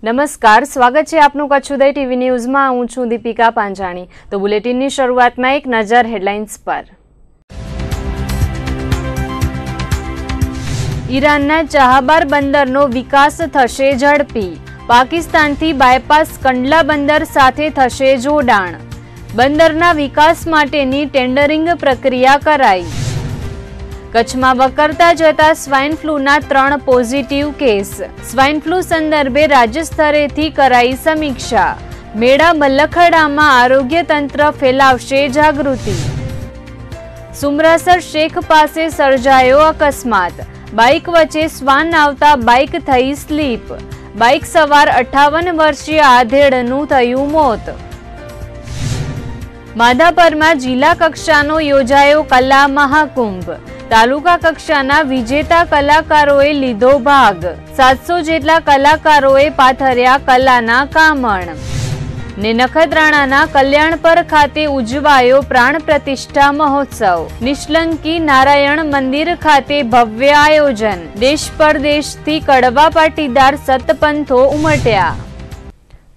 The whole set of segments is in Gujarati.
નમસ્કાર, સ્વાગત છે આપનું કચ્છ ઉદય ટીવી ન્યૂઝમાં। હું છું દીપિકા પાંજાણી। તો બુલેટિનની શરૂઆતમાં એક નજર હેડલાઇન્સ પર। ઈરાનના ચાહબાર બંદરનો વિકાસ થશે ઝડપી। પાકિસ્તાનથી બાયપાસ કંડલા બંદર સાથે થશે જોડાણ। બંદરના વિકાસ માટેની ટેન્ડરિંગ પ્રક્રિયા કરાઈ। કચ્છમાં વકરતા જતા સ્વાઇન ફ્લૂના 3 પોઝિટિવ કેસ। સ્વાઇન ફ્લૂ સંદર્ભે રાજ્ય સ્તરેથી કરાઈ સમીક્ષા। મેળા મલ્લખડામાં આરોગ્ય તંત્ર ફેલાવશે જાગૃતિ। સુમરાસર શેખ પાસે સર્જાયો અકસ્માત। બાઇક વચ્ચે શ્વાન આવતા બાઇક થઈ સ્લીપ। બાઇક સવાર 58 વર્ષીય આધેડનું થયું મોત। માધાપરમાં જિલ્લા કક્ષાનો યોજાયો કલા મહાકુંભ। તાલુકા કક્ષાના વિજેતા કલાકારોએ લીધો ભાગ। 700 જેટલા કલાકારોએ પાથર્યા કલાના કામણ। ને નખત્રાણાના કલ્યાણપર ખાતે ઉજવાયો પ્રાણ પ્રતિષ્ઠા મહોત્સવ। નિષ્કલંકી નારાયણ મંદિર ખાતે ભવ્ય આયોજન। દેશ પરદેશથી કડવા પાટીદાર સતપંથો ઉમટ્યા।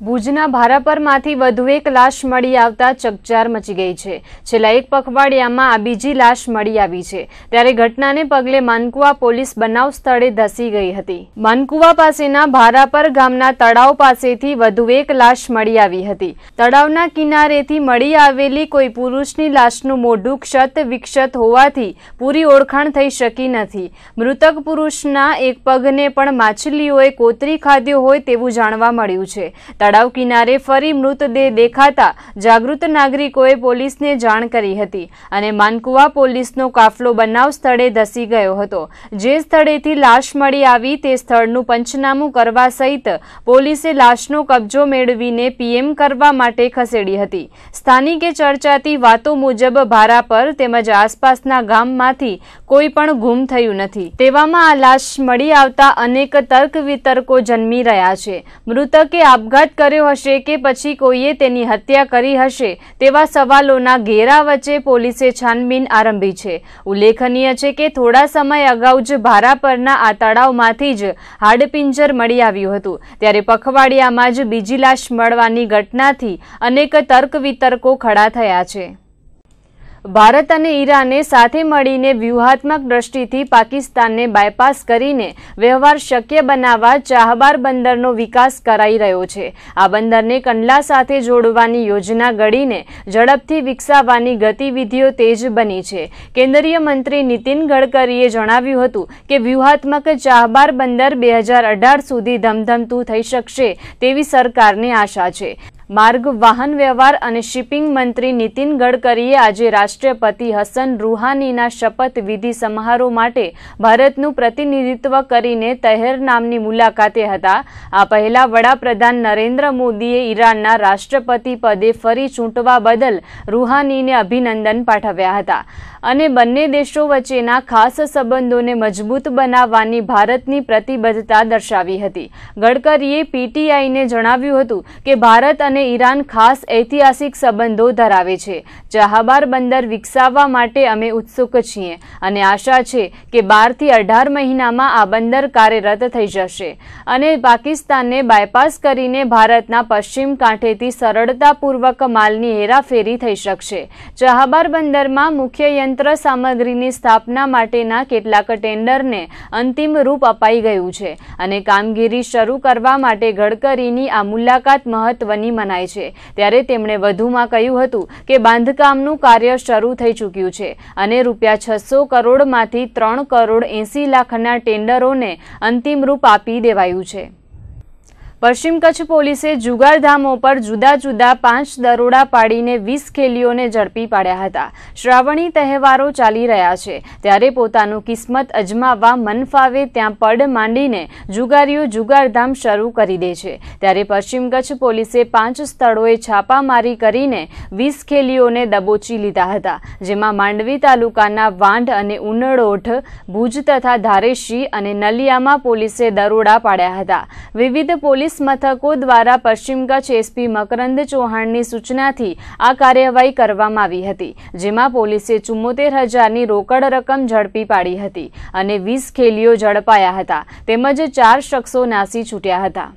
ભુજના ભારાપરમાંથી વધુ એક લાશ મળી આવતા ચકચાર મચી ગઈ છે। છેલ્લા એક પખવાડિયામાં આ બીજી લાશ મળી આવી છે। ત્યારે ઘટનાને પગલે માનકુવા પોલીસ બનાવ સ્થળે ધસી ગઈ હતી। માનકુવા પાસેના ભારાપર ગામના તળાવ પાસેથી વધુ એક લાશ મળી આવી હતી। તળાવના કિનારેથી મળી આવેલી કોઈ પુરુષની લાશનું મોઢું ક્ષત વિક્ષત હોવાથી પૂરી ઓળખાણ થઈ શકી નથી। મૃતક પુરુષના એક પગને પણ માછલીઓએ કોતરી ખાધ્યો હોય તેવું જાણવા મળ્યું છે। તળાવ કિનારે ફરી મૃતદેહ દેખાતા જાગૃત નાગરિકોએ પોલીસને જાણ કરી હતી અને માનકુવા પોલીસનો કાફલો બનાવ સ્થળે ધસી ગયો હતો। જે સ્થળેથી લાશ મળી આવી તે સ્થળનું પંચનામું કરવા સહિત પોલીસે લાશનો કબજો મેળવીને પીએમ કરવા માટે ખસેડી હતી। સ્થાનિકે ચર્ચાતી વાતો મુજબ ભારાપર તેમજ આસપાસના ગામમાંથી કોઈ પણ ગુમ થયું નથી। તેવામાં આ લાશ મળી આવતા અનેક તર્ક વિતર્કો જન્મી રહ્યા છે। મૃતકે આપઘાત કર્યો હશે કે પછી કોઈએ તેની હત્યા કરી હશે તેવા સવાલોના ઘેરા વચ્ચે પોલીસે છાનબીન આરંભી છે। ઉલ્લેખનીય છે કે થોડા સમય અગાઉ જ ભારાપરના આ તળાવમાંથી જ હાડપિંજર મળી આવ્યું હતું। ત્યારે પખવાડિયામાં જ બીજી લાશ મળવાની ઘટનાથી અનેક તર્ક વિતર્કો ખડા થયા છે। ભારત અને ઈરાને સાથે મળીને વ્યૂહાત્મક દ્રષ્ટિથી પાકિસ્તાનને બાયપાસ કરીને વ્યવહાર શક્ય બનાવવા ચાહબાર બંદરનો વિકાસ કરાઈ રહ્યો છે। આ બંદરને કંડલા સાથે જોડવાની યોજના ઘડીને ઝડપથી વિકસાવવાની ગતિવિધિઓ તેજ બની છે। કેન્દ્રીય મંત્રી નીતિન ગડકરીએ જણાવ્યું હતું કે વ્યૂહાત્મક ચાહબાર બંદર 2018 સુધી ધમધમતું થઈ શકશે તેવી સરકારને આશા છે। માર્ગ વાહન વ્યવહાર અને શિપિંગ મંત્રી નીતિન ગડકરીએ આજે રાષ્ટ્રપતિ હસન રૂહાનીના શપથ વિધિ સમારોહ માટે ભારતનું પ્રતિનિધિત્વ કરીને તહેર નામની મુલાકાતે હતા। આ પહેલા વડાપ્રધાન નરેન્દ્ર મોદીએ ઈરાનના રાષ્ટ્રપતિ પદે ફરી ચૂંટવા બદલ રૂહાનીને અભિનંદન પાઠવ્યા હતા અને બંને દેશો વચ્ચેના ખાસ સંબંધોને મજબૂત બનાવવાની ભારતની પ્રતિબદ્ધતા દર્શાવી હતી। ગડકરીએ પીટીઆઈને જણાવ્યું હતું કે ભારત અને ઈરાન ખાસ ઐતિહાસિક સંબંધો ધરાવે છે। ચાહબાર બંદર વિકસાવવા માટે અમે ઉત્સુક છીએ અને આશા છે કે 12 થી 18 મહિનામાં આ બંદર કાર્યરત થઈ જશે અને પાકિસ્તાનને બાયપાસ કરીને ભારતના પશ્ચિમ કાંઠેથી સરળતાપૂર્વક માલની હેરાફેરી થઈ શકશે। ચાહબાર બંદરમાં મુખ્ય યંત્ર સામગ્રીની સ્થાપના માટેના કેટલાક ટેન્ડરને અંતિમ રૂપ અપાઈ ગયું છે અને કામગીરી શરૂ કરવા માટે ગડકરીની આ મુલાકાત મહત્વની મનાય છે। ત્યારે તેમણે વધુમાં કહ્યું હતું કે બાંધકામનું કાર્ય શરૂ થઈ ચૂક્યું છે અને રૂપિયા 600 કરોડમાંથી 3 કરોડ 80 લાખના ટેન્ડરોને અંતિમ રૂપ આપી દેવાયું છે। પશ્ચિમ કચ્છ પોલીસે જુગારધામો પર જુદા જુદા 5 દરોડા પાડીને 20 ખેલીઓને ઝડપી પાડ્યા હતા। શ્રાવણી તહેવારો ચાલી રહ્યા છે ત્યારે પોતાનું કિસ્મત અજમાવવા મન ફાવે ત્યાં પડ માંડીને જુગારીઓ જુગારધામ શરૂ કરી દે છે। ત્યારે પશ્ચિમ કચ્છ પોલીસે 5 સ્થળોએ છાપામારી કરીને 20 ખેલીઓને દબોચી લીધા હતા, જેમાં માંડવી તાલુકાના વાંઢ અને ઉનડોઠ, ભુજ તથા ધારેશી અને નલિયામાં પોલીસે દરોડા પાડ્યા હતા। વિવિધ પોલીસ મથકો દ્વારા પશ્ચિમ કચ્છ એસપી મકરંદ ચૌહાણની સૂચનાથી આ કાર્યવાહી કરવામાં આવી હતી, જેમાં પોલીસે 74,000ની રોકડ રકમ ઝડપી પાડી હતી અને 20 ખેલીઓ ઝડપાયા હતા તેમજ 4 શખ્સો નાસી છૂટ્યા હતા।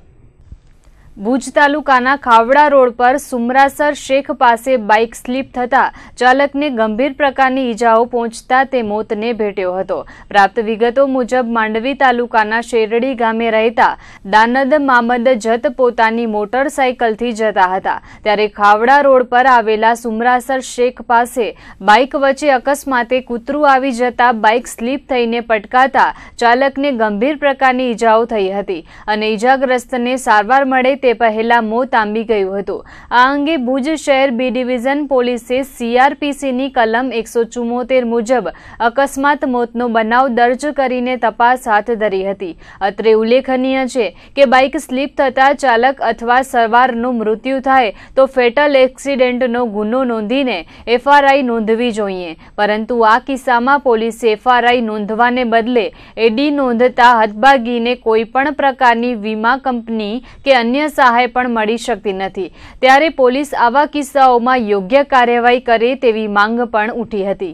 ભુજ તાલુકાના ખાવડા રોડ પર સુમરાસર શેખ પાસે બાઇક સ્લીપ થતા ચાલકને ગંભીર પ્રકારની ઈજાઓ પહોંચતા તે મોતને ભેટ્યો હતો। પ્રાપ્ત વિગતો મુજબ માંડવી તાલુકાના શેરડી ગામે રહેતા દાનદ મામદ જત પોતાની મોટરસાઇકલથી જતા હતા ત્યારે ખાવડા રોડ પર આવેલા સુમરાસર શેખ પાસે બાઇક વચ્ચે અકસ્માતે કૂતરું આવી જતા બાઇક સ્લીપ થઈને પટકાતા ચાલકને ગંભીર પ્રકારની ઈજાઓ થઈ હતી અને ઈજાગ્રસ્તને સારવાર મળે તે પહેલા મોત આંબી ગયું હતું। આ અંગે ભુજ શહેર બી ડિવિઝન પોલીસે CRPCની કલમ 174 મુજબ અકસ્માત મોતનો બનાવ દર્જ કરીને તપાસ હાથ ધરી હતી। અત્રે ઉલ્લેખનીય છે કે બાઇક સ્લીપ થતા ચાલક અથવા સવારનું મૃત્યુ થાય તો ફેટલ એક્સિડન્ટનો ગુનો નોંધીને FRI નોંધવી જોઈએ, પરંતુ આ કિસ્સામાં પોલીસે FRI નોંધવાને બદલે એડી નોંધતા હતભાગીને કોઈપણ પ્રકારની વીમા કંપની કે અન્ય સહાય પણ મળી શકતી નથી। ત્યારે પોલીસ આવા કિસ્સાઓમાં યોગ્ય કાર્યવાહી કરે તેવી માંગ પણ ઉઠી હતી।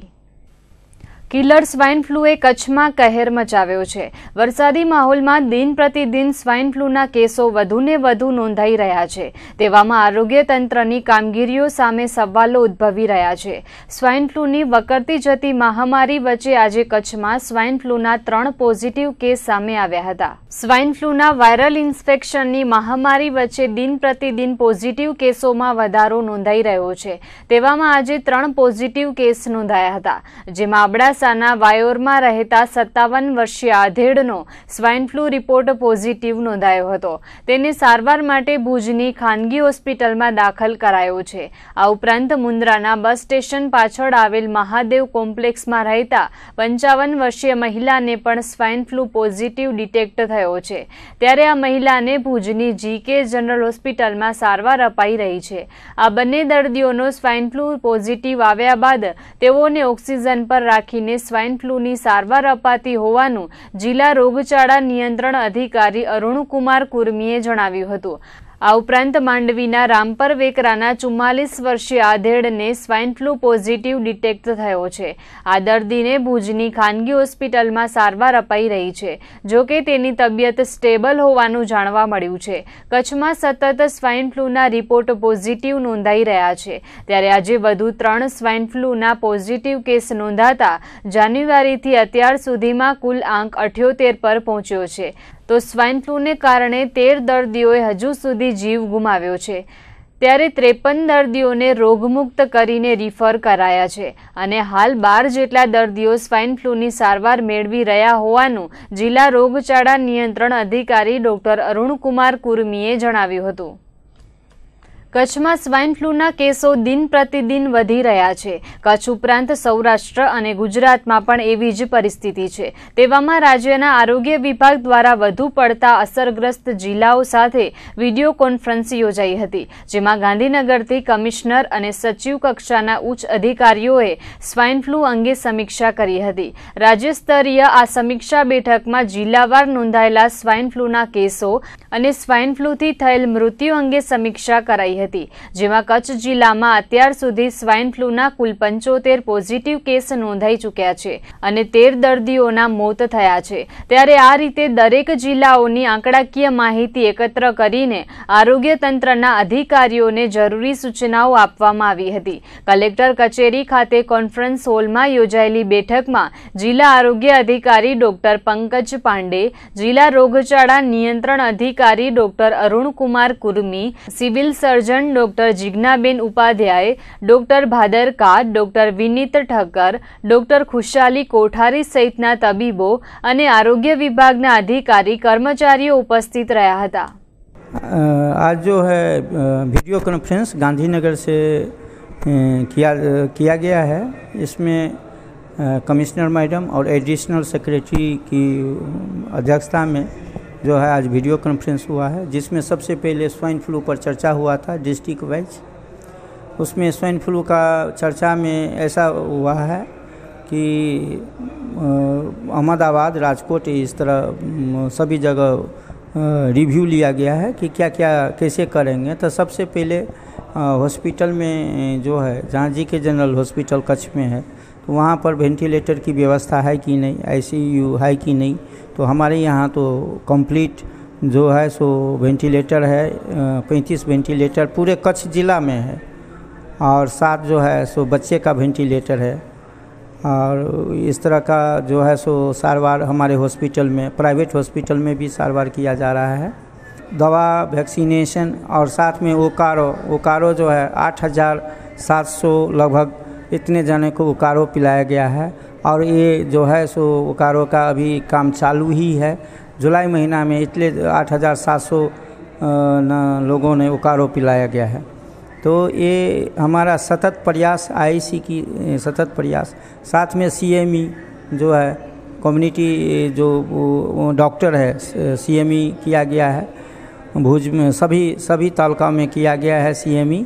કિલર સ્વાઇન ફ્લૂએ કચ્છમાં કહેર મચાવ્યો છે। વરસાદી માહોલમાં દિન પ્રતિદિન સ્વાઇન ફ્લૂના કેસો વધુને વધુ નોંધાઈ રહ્યા છે। તેવામાં આરોગ્ય તંત્રની કામગીરીઓ સામે સવાલો ઉદ્ભવી રહ્યા છે। સ્વાઇન ફ્લૂની વકરતી જતી મહામારી વચ્ચે આજે કચ્છમાં સ્વાઇન ફ્લૂના 3 પોઝિટિવ કેસ સામે આવ્યા હતા। સ્વાઇન ફ્લૂના વાયરલ ઇન્ફેક્શનની મહામારી વચ્ચે દિન પ્રતિદિન પોઝિટિવ કેસોમાં વધારો નોંધાઈ રહ્યો છે। તેવામાં આજે 3 પોઝિટિવ કેસ નોંધાયા હતા, જેમાં અબડાસાના વાયોરમાં રહેતા 57 વર્ષીય આધેડનો સ્વાઇન ફ્લૂ રિપોર્ટ પોઝિટિવ નોંધાયો હતો। તેને સારવાર માટે ભુજની ખાનગી હોસ્પિટલમાં દાખલ કરાયો છે। આ ઉપરાંત મુન્દ્રાના બસ સ્ટેશન પાછળ આવેલ મહાદેવ કોમ્પ્લેક્સમાં રહેતા 55 વર્ષીય મહિલાને પણ સ્વાઇન ફ્લૂ પોઝિટિવ ડિટેક્ટ થયો છે। ત્યારે આ મહિલાને ભુજની GK જનરલ હોસ્પિટલમાં સારવાર અપાઈ રહી છે। આ બંને દર્દીઓનો સ્વાઇન ફ્લૂ પોઝિટિવ આવ્યા બાદ તેઓને ઓક્સિજન પર રાખીને સ્વાઇન ફ્લૂની સારવાર અપાતી હોવાનું જિલ્લા રોગચાળા નિયંત્રણ અધિકારી અરુણકુમાર કુર્મીએ જણાવ્યું હતું। આ ઉપરાંત માંડવીના રામપર વેકરાના 44 વર્ષીય આધેડને સ્વાઇન ફ્લૂ પોઝિટિવ ડિટેક્ટ થયો છે। આ દર્દીને ભુજની ખાનગી હોસ્પિટલમાં સારવાર અપાઈ રહી છે, જો કે તેની તબિયત સ્ટેબલ હોવાનું જાણવા મળ્યું છે। કચ્છમાં સતત સ્વાઇન ફ્લૂના રિપોર્ટ પોઝિટિવ નોંધાઈ રહ્યા છે, ત્યારે આજે વધુ 3 સ્વાઇન ફ્લૂના પોઝિટિવ કેસ નોંધાતા જાન્યુઆરીથી અત્યાર સુધીમાં કુલ આંક 78 પર પહોંચ્યો છે। તો સ્વાઇન ફ્લૂને કારણે 13 દર્દીઓએ હજુ સુધી જીવ ગુમાવ્યો છે, ત્યારે 53 દર્દીઓને રોગમુક્ત કરીને રિફર કરાયા છે અને હાલ 12 જેટલા દર્દીઓ સ્વાઇન ફ્લૂની સારવાર મેળવી રહ્યા હોવાનું જિલ્લા રોગચાળા નિયંત્રણ અધિકારી ડોક્ટર અરુણકુમાર કુર્મીએ જણાવ્યું હતું। કચ્છમાં સ્વાઇન ફ્લૂના કેસો દિન પ્રતિદિન વધી રહ્યા છે। કચ્છ ઉપરાંત સૌરાષ્ટ્ર અને ગુજરાતમાં પણ એવી જ પરિસ્થિતિ છે। તેવામાં રાજ્યના આરોગ્ય વિભાગ દ્વારા વધુ પડતા અસરગ્રસ્ત જિલ્લાઓ સાથે વિડીયો કોન્ફરન્સ યોજાઈ હતી, જેમાં ગાંધીનગરથી કમિશનર અને સચિવ કક્ષાના ઉચ્ચ અધિકારીઓએ સ્વાઇન ફ્લૂ અંગે સમીક્ષા કરી હતી। રાજ્ય સ્તરીય આ સમીક્ષા બેઠકમાં જિલ્લાવાર નોંધાયેલા સ્વાઇન ફ્લૂના કેસો અને સ્વાઇન ફ્લૂથી થયેલ મૃત્યુ અંગે સમીક્ષા કરાઈ હતી, જેમાં કચ્છ જિલ્લામાં અત્યાર સુધી સ્વાઇન ફ્લૂના કુલ 75 પોઝિટિવ કેસ નોંધાઈ ચૂક્યા છે અને 13 દર્દીઓના મોત થયા છે। ત્યારે આ રીતે દરેક જિલ્લાઓની આંકડાકીય માહિતી એકત્ર કરીને આરોગ્ય તંત્રના અધિકારીઓને જરૂરી સૂચનાઓ આપવામાં આવી હતી। કલેક્ટર કચેરી ખાતે કોન્ફરન્સ હોલમાં યોજાયેલી બેઠકમાં જિલ્લા આરોગ્ય અધિકારી ડોક્ટર પંકજ પાંડે, જિલ્લા રોગચાળા નિયંત્રણ અધિકારી doctor Arunkumar Kurmi, civil surgeon doctor Jignaben Upadhyay, doctor Bhadarka, doctor Vineet Thakkar, doctor Khushali Kothari સહિતના તબીબો અને આરોગ્ય વિભાગના અધિકારી કર્મચારીઓ ઉપસ્થિત રહ્યા હતા। आज जो है वीडियो कॉन्फ्रेंस गांधीनगर से किया गया है। इसमें कमिश्नर मैडम और एडिशनल सेक्रेटरी की अध्यक्षता में जो है आज वीडियो कॉन्फ्रेंस हुआ है, जिसमें सबसे पहले स्वाइन फ्लू पर चर्चा हुआ था डिस्ट्रिक्ट वाइज। उसमें स्वाइन फ्लू का चर्चा में ऐसा हुआ है कि अहमदाबाद, राजकोट, इस तरह सभी जगह रिव्यू लिया गया है कि क्या क्या कैसे करेंगे। तो सबसे पहले हॉस्पिटल में जो है जहाँ GK जनरल हॉस्पिटल कच्छ में है, तो वहाँ पर वेंटिलेटर की व्यवस्था है कि नहीं, ICU है कि नहीं। तो हमारे यहाँ तो कंप्लीट जो है सो वेंटिलेटर है, 35 वेंटिलेटर पूरे कच्छ ज़िला में है, और 7 जो है सो बच्चे का वेंटिलेटर है। और इस तरह का जो है सो सारवार हमारे हॉस्पिटल में, प्राइवेट हॉस्पिटल में भी सारवार किया जा रहा है। दवा, वैक्सीनेशन और साथ में ओकारो जो है 8,700 लगभग इतने जने को ओकारो पिलाया गया है। और ये जो है सो ओकारो का अभी काम चालू ही है। जुलाई महीना में इतने 8,700 लोगों ने ओकारो पिलाया गया है। तो ये हमारा सतत प्रयास, आईसी की सतत प्रयास, साथ में CME जो है कम्युनिटी जो डॉक्टर है, CME किया गया है। भुज में सभी तालुका में किया गया है CME।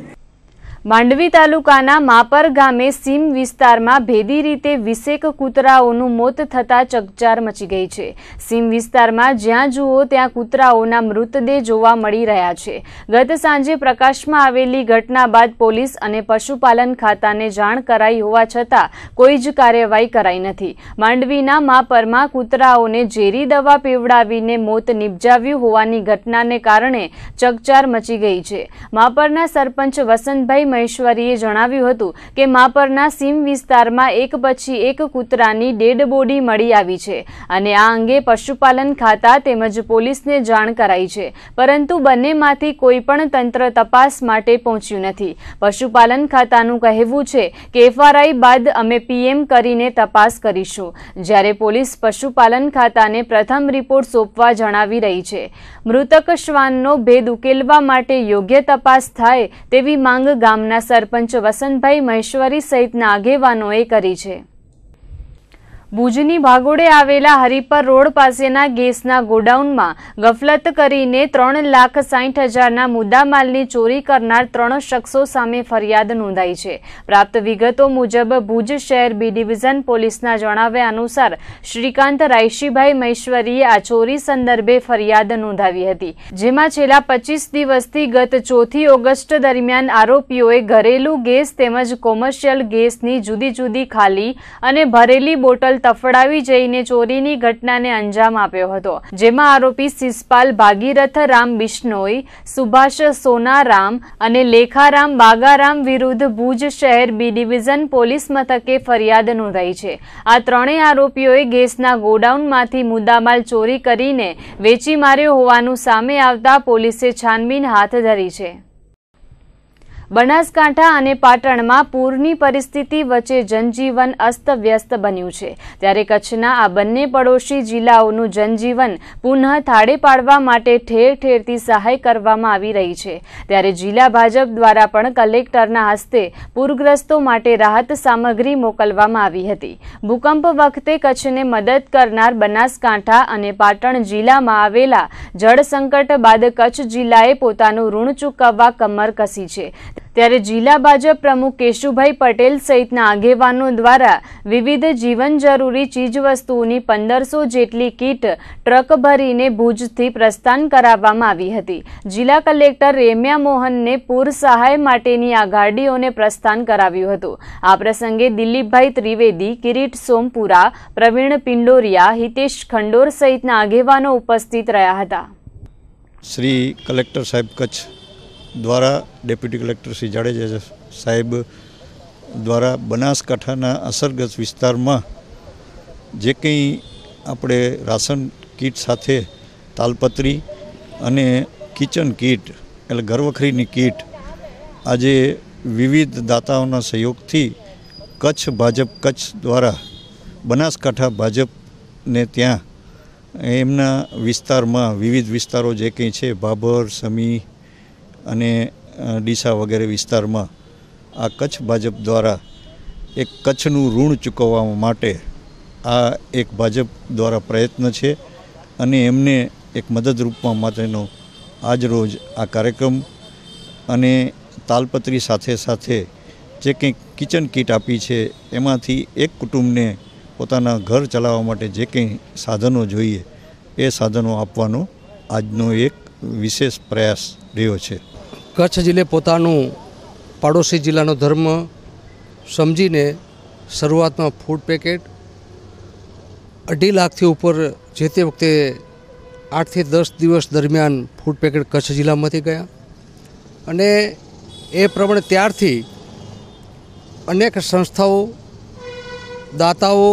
માંડવી તાલુકાના માપર ગામે સીમ વિસ્તારમાં ભેદી રીતે 20 કૂતરાઓનું મોત થતા ચકચાર મચી ગઈ છે। સીમ વિસ્તારમાં જ્યાં જુઓ ત્યાં કૂતરાઓના મૃતદેહ જોવા મળી રહ્યા છે। ગત સાંજે પ્રકાશમાં આવેલી ઘટના બાદ પોલીસ અને પશુપાલન ખાતાને જાણ કરાઈ હોવા છતાં કોઈ જ કાર્યવાહી કરાઈ નથી। માંડવીના માપરમાં કૂતરાઓને ઝેરી દવા પીવડાવીને મોત નિપજાવ્યું હોવાની ઘટનાને કારણે ચકચાર મચી ગઈ છે। માપરના સરપંચ વસંતભાઈ મહેશ્વરીએ જણાવ્યું હતું કે માપરના સીમ વિસ્તારમાં એક પછી એક કૂતરાની ડેડ બોડી મળી આવી છે અને આ અંગે પશુપાલન ખાતા તેમજ પોલીસને જાણ કરાઈ છે, પરંતુ બંનેમાંથી કોઈ પણ તંત્ર તપાસ માટે પહોંચ્યું નથી। પશુપાલન ખાતાનું કહેવું છે કે FRI બાદ અમે PM કરીને તપાસ કરીશું, જ્યારે પોલીસ પશુપાલન ખાતાને પ્રથમ રિપોર્ટ સોંપવા જણાવી રહી છે। મૃતક શ્વાનનો ભેદ ઉકેલવા માટે યોગ્ય તપાસ થાય તેવી માંગ ગામના સરપંચ વસંતભાઈ મહેશ્વરી સહિતના આગેવાનોએ કરી છે। ભુજની ભાગોળે આવેલા હરિપર રોડ પાસેના ગેસના ગોડાઉનમાં ગફલત કરીને 3,60,000ના મુદ્દામાલની ચોરી કરનાર 3 શખ્સો સામે ફરિયાદ નોંધાઈ છે। પ્રાપ્ત વિગતો મુજબ ભુજ શહેર B ડિવિઝન પોલીસના જણાવ્યા અનુસાર શ્રીકાંત રાયશીભાઈ મહેશ્વરીએ આ ચોરી સંદર્ભે ફરિયાદ નોંધાવી હતી, જેમાં છેલ્લા 25 દિવસથી ગત 4 ઓગસ્ટ દરમિયાન આરોપીઓએ ઘરેલું ગેસ તેમજ કોમર્શિયલ ગેસની જુદી જુદી ખાલી અને ભરેલી બોટલ તફડાવી જઈને ચોરીની ઘટનાને અંજામ આપ્યો હતો, જેમાં આરોપી શિષપાલ ભાગીરથ રામ બિશ્નોઈ, સુભાષ સોનારામ અને લેખારામ બાગારામ વિરુદ્ધ ભુજ શહેર B ડિવિઝન પોલીસ મથકે ફરિયાદ નોંધાઈ છે। આ ત્રણેય આરોપીઓએ ગેસના ગોડાઉનમાંથી મુદ્દામાલ ચોરી કરીને વેચી માર્યો હોવાનું સામે આવતા પોલીસે છાનબીન હાથ ધરી છે। બનાસકાંઠા અને પાટણમાં પૂરની પરિસ્થિતિ વચ્ચે જનજીવન અસ્તવ્યસ્ત બન્યું છે, ત્યારે કચ્છના આ બંને પડોશી જિલ્લાઓનું જનજીવન પુનઃ થાળે પાડવા માટે ઠેર ઠેરથી સહાય કરવામાં આવી રહી છે। ત્યારે જિલ્લા ભાજપ દ્વારા પણ કલેક્ટરના હસ્તે પૂરગ્રસ્તો માટે રાહત સામગ્રી મોકલવામાં આવી હતી। ભૂકંપ વખતે કચ્છને મદદ કરનાર બનાસકાંઠા અને પાટણ જિલ્લામાં આવેલા જળ સંકટ બાદ કચ્છ જિલ્લાએ પોતાનું ઋણ ચૂકવવા કમર કસી છે। ત્યારે જિલ્લા ભાજપ પ્રમુખ કેશુભાઈ પટેલ સહિતના આગેવાનો દ્વારા વિવિધ જીવન જરૂરી ચીજવસ્તુઓની 1500 જેટલી કીટ ટ્રક ભરીને ભુજથી પ્રસ્થાન કરાવવામાં આવી હતી। જિલ્લા કલેક્ટર રેમ્યા મોહનને પૂર સહાય માટેની આ ગાડીઓને પ્રસ્થાન કરાવ્યું હતું। આ પ્રસંગે દિલીપભાઈ ત્રિવેદી, કિરીટ સોમપુરા, પ્રવીણ પિંડોરિયા, હિતેશ ખંડોર સહિતના આગેવાનો ઉપસ્થિત રહ્યા હતા। શ્રી કલેક્ટર સાહેબ કચ્છ દ્વારા ડેપ્યુટી કલેક્ટર શ્રી જાડેજા સાહેબ દ્વારા બનાસકાંઠાના અસરગ્રસ્ત વિસ્તારમાં જે કંઈ આપણે રાશન કીટ સાથે તાલપત્રી અને કિચન કીટ એટલે ઘરવખરીની કીટ આજે વિવિધ દાતાઓના સહયોગથી કચ્છ ભાજપ કચ્છ દ્વારા બનાસકાંઠા ભાજપને ત્યાં એમના વિસ્તારમાં વિવિધ વિસ્તારો જે કંઈ છે ભાભર, સમી અને ડીસા વગેરે વિસ્તારમાં આ કચ્છ ભાજપ દ્વારા એક કચ્છનું ઋણ ચૂકવવા માટે આ એક ભાજપ દ્વારા પ્રયત્ન છે અને એમને એક મદદરૂપમાં માટેનો આજરોજ આ કાર્યક્રમ અને તાલપત્રી સાથે સાથે જે કંઈ કિચન કીટ આપી છે એમાંથી એક કુટુંબને પોતાના ઘર ચલાવવા માટે જે કંઈ સાધનો જોઈએ એ સાધનો આપવાનો આજનો એક વિશેષ પ્રયાસ રહ્યો છે। કચ્છ જિલ્લે પોતાનું પાડોશી જિલ્લાનો ધર્મ સમજીને શરૂઆતમાં ફૂડ પેકેટ 2.5 લાખથી ઉપર જે તે વખતે 8 થી 10 દિવસ દરમિયાન ફૂડ પેકેટ કચ્છ જિલ્લામાંથી ગયા અને એ પ્રમાણે ત્યારથી અનેક સંસ્થાઓ, દાતાઓ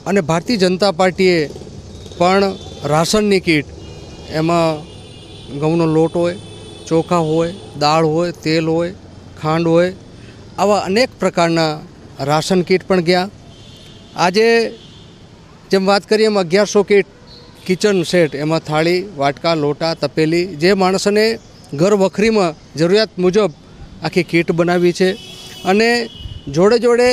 અને ભારતીય જનતા પાર્ટીએ પણ રાશનની કીટ, એમાં ઘઉંનો લોટ હોય, ચોખા હોય, દાળ હોય, તેલ હોય, ખાંડ હોય, આવા અનેક પ્રકારના રાશન કીટ પણ ગયા. આજે જેમ વાત કરીએ એમ 1100 કીટ કિચન સેટ, એમાં થાળી, વાટકા, લોટા, તપેલી, જે માણસોને ઘર વખરીમાં જરૂરિયાત મુજબ આખી કીટ બનાવી છે. અને જોડે જોડે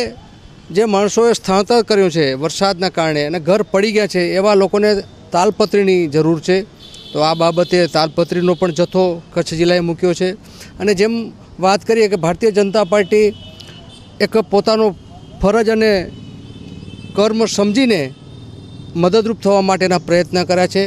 જે માણસોએ સ્થળાંતર કર્યું છે વરસાદના કારણે અને ઘર પડી ગયા છે એવા લોકોને તાલપત્રીની જરૂર છે, તો આ બાબતે તાલપત્રીનો પણ જથ્થો કચ્છ જિલ્લાએ મૂક્યો છે. અને જેમ વાત કરીએ કે ભારતીય જનતા પાર્ટી એક પોતાનો ફરજ અને કર્મ સમજીને મદદરૂપ થવા માટેના પ્રયત્ન કર્યા છે.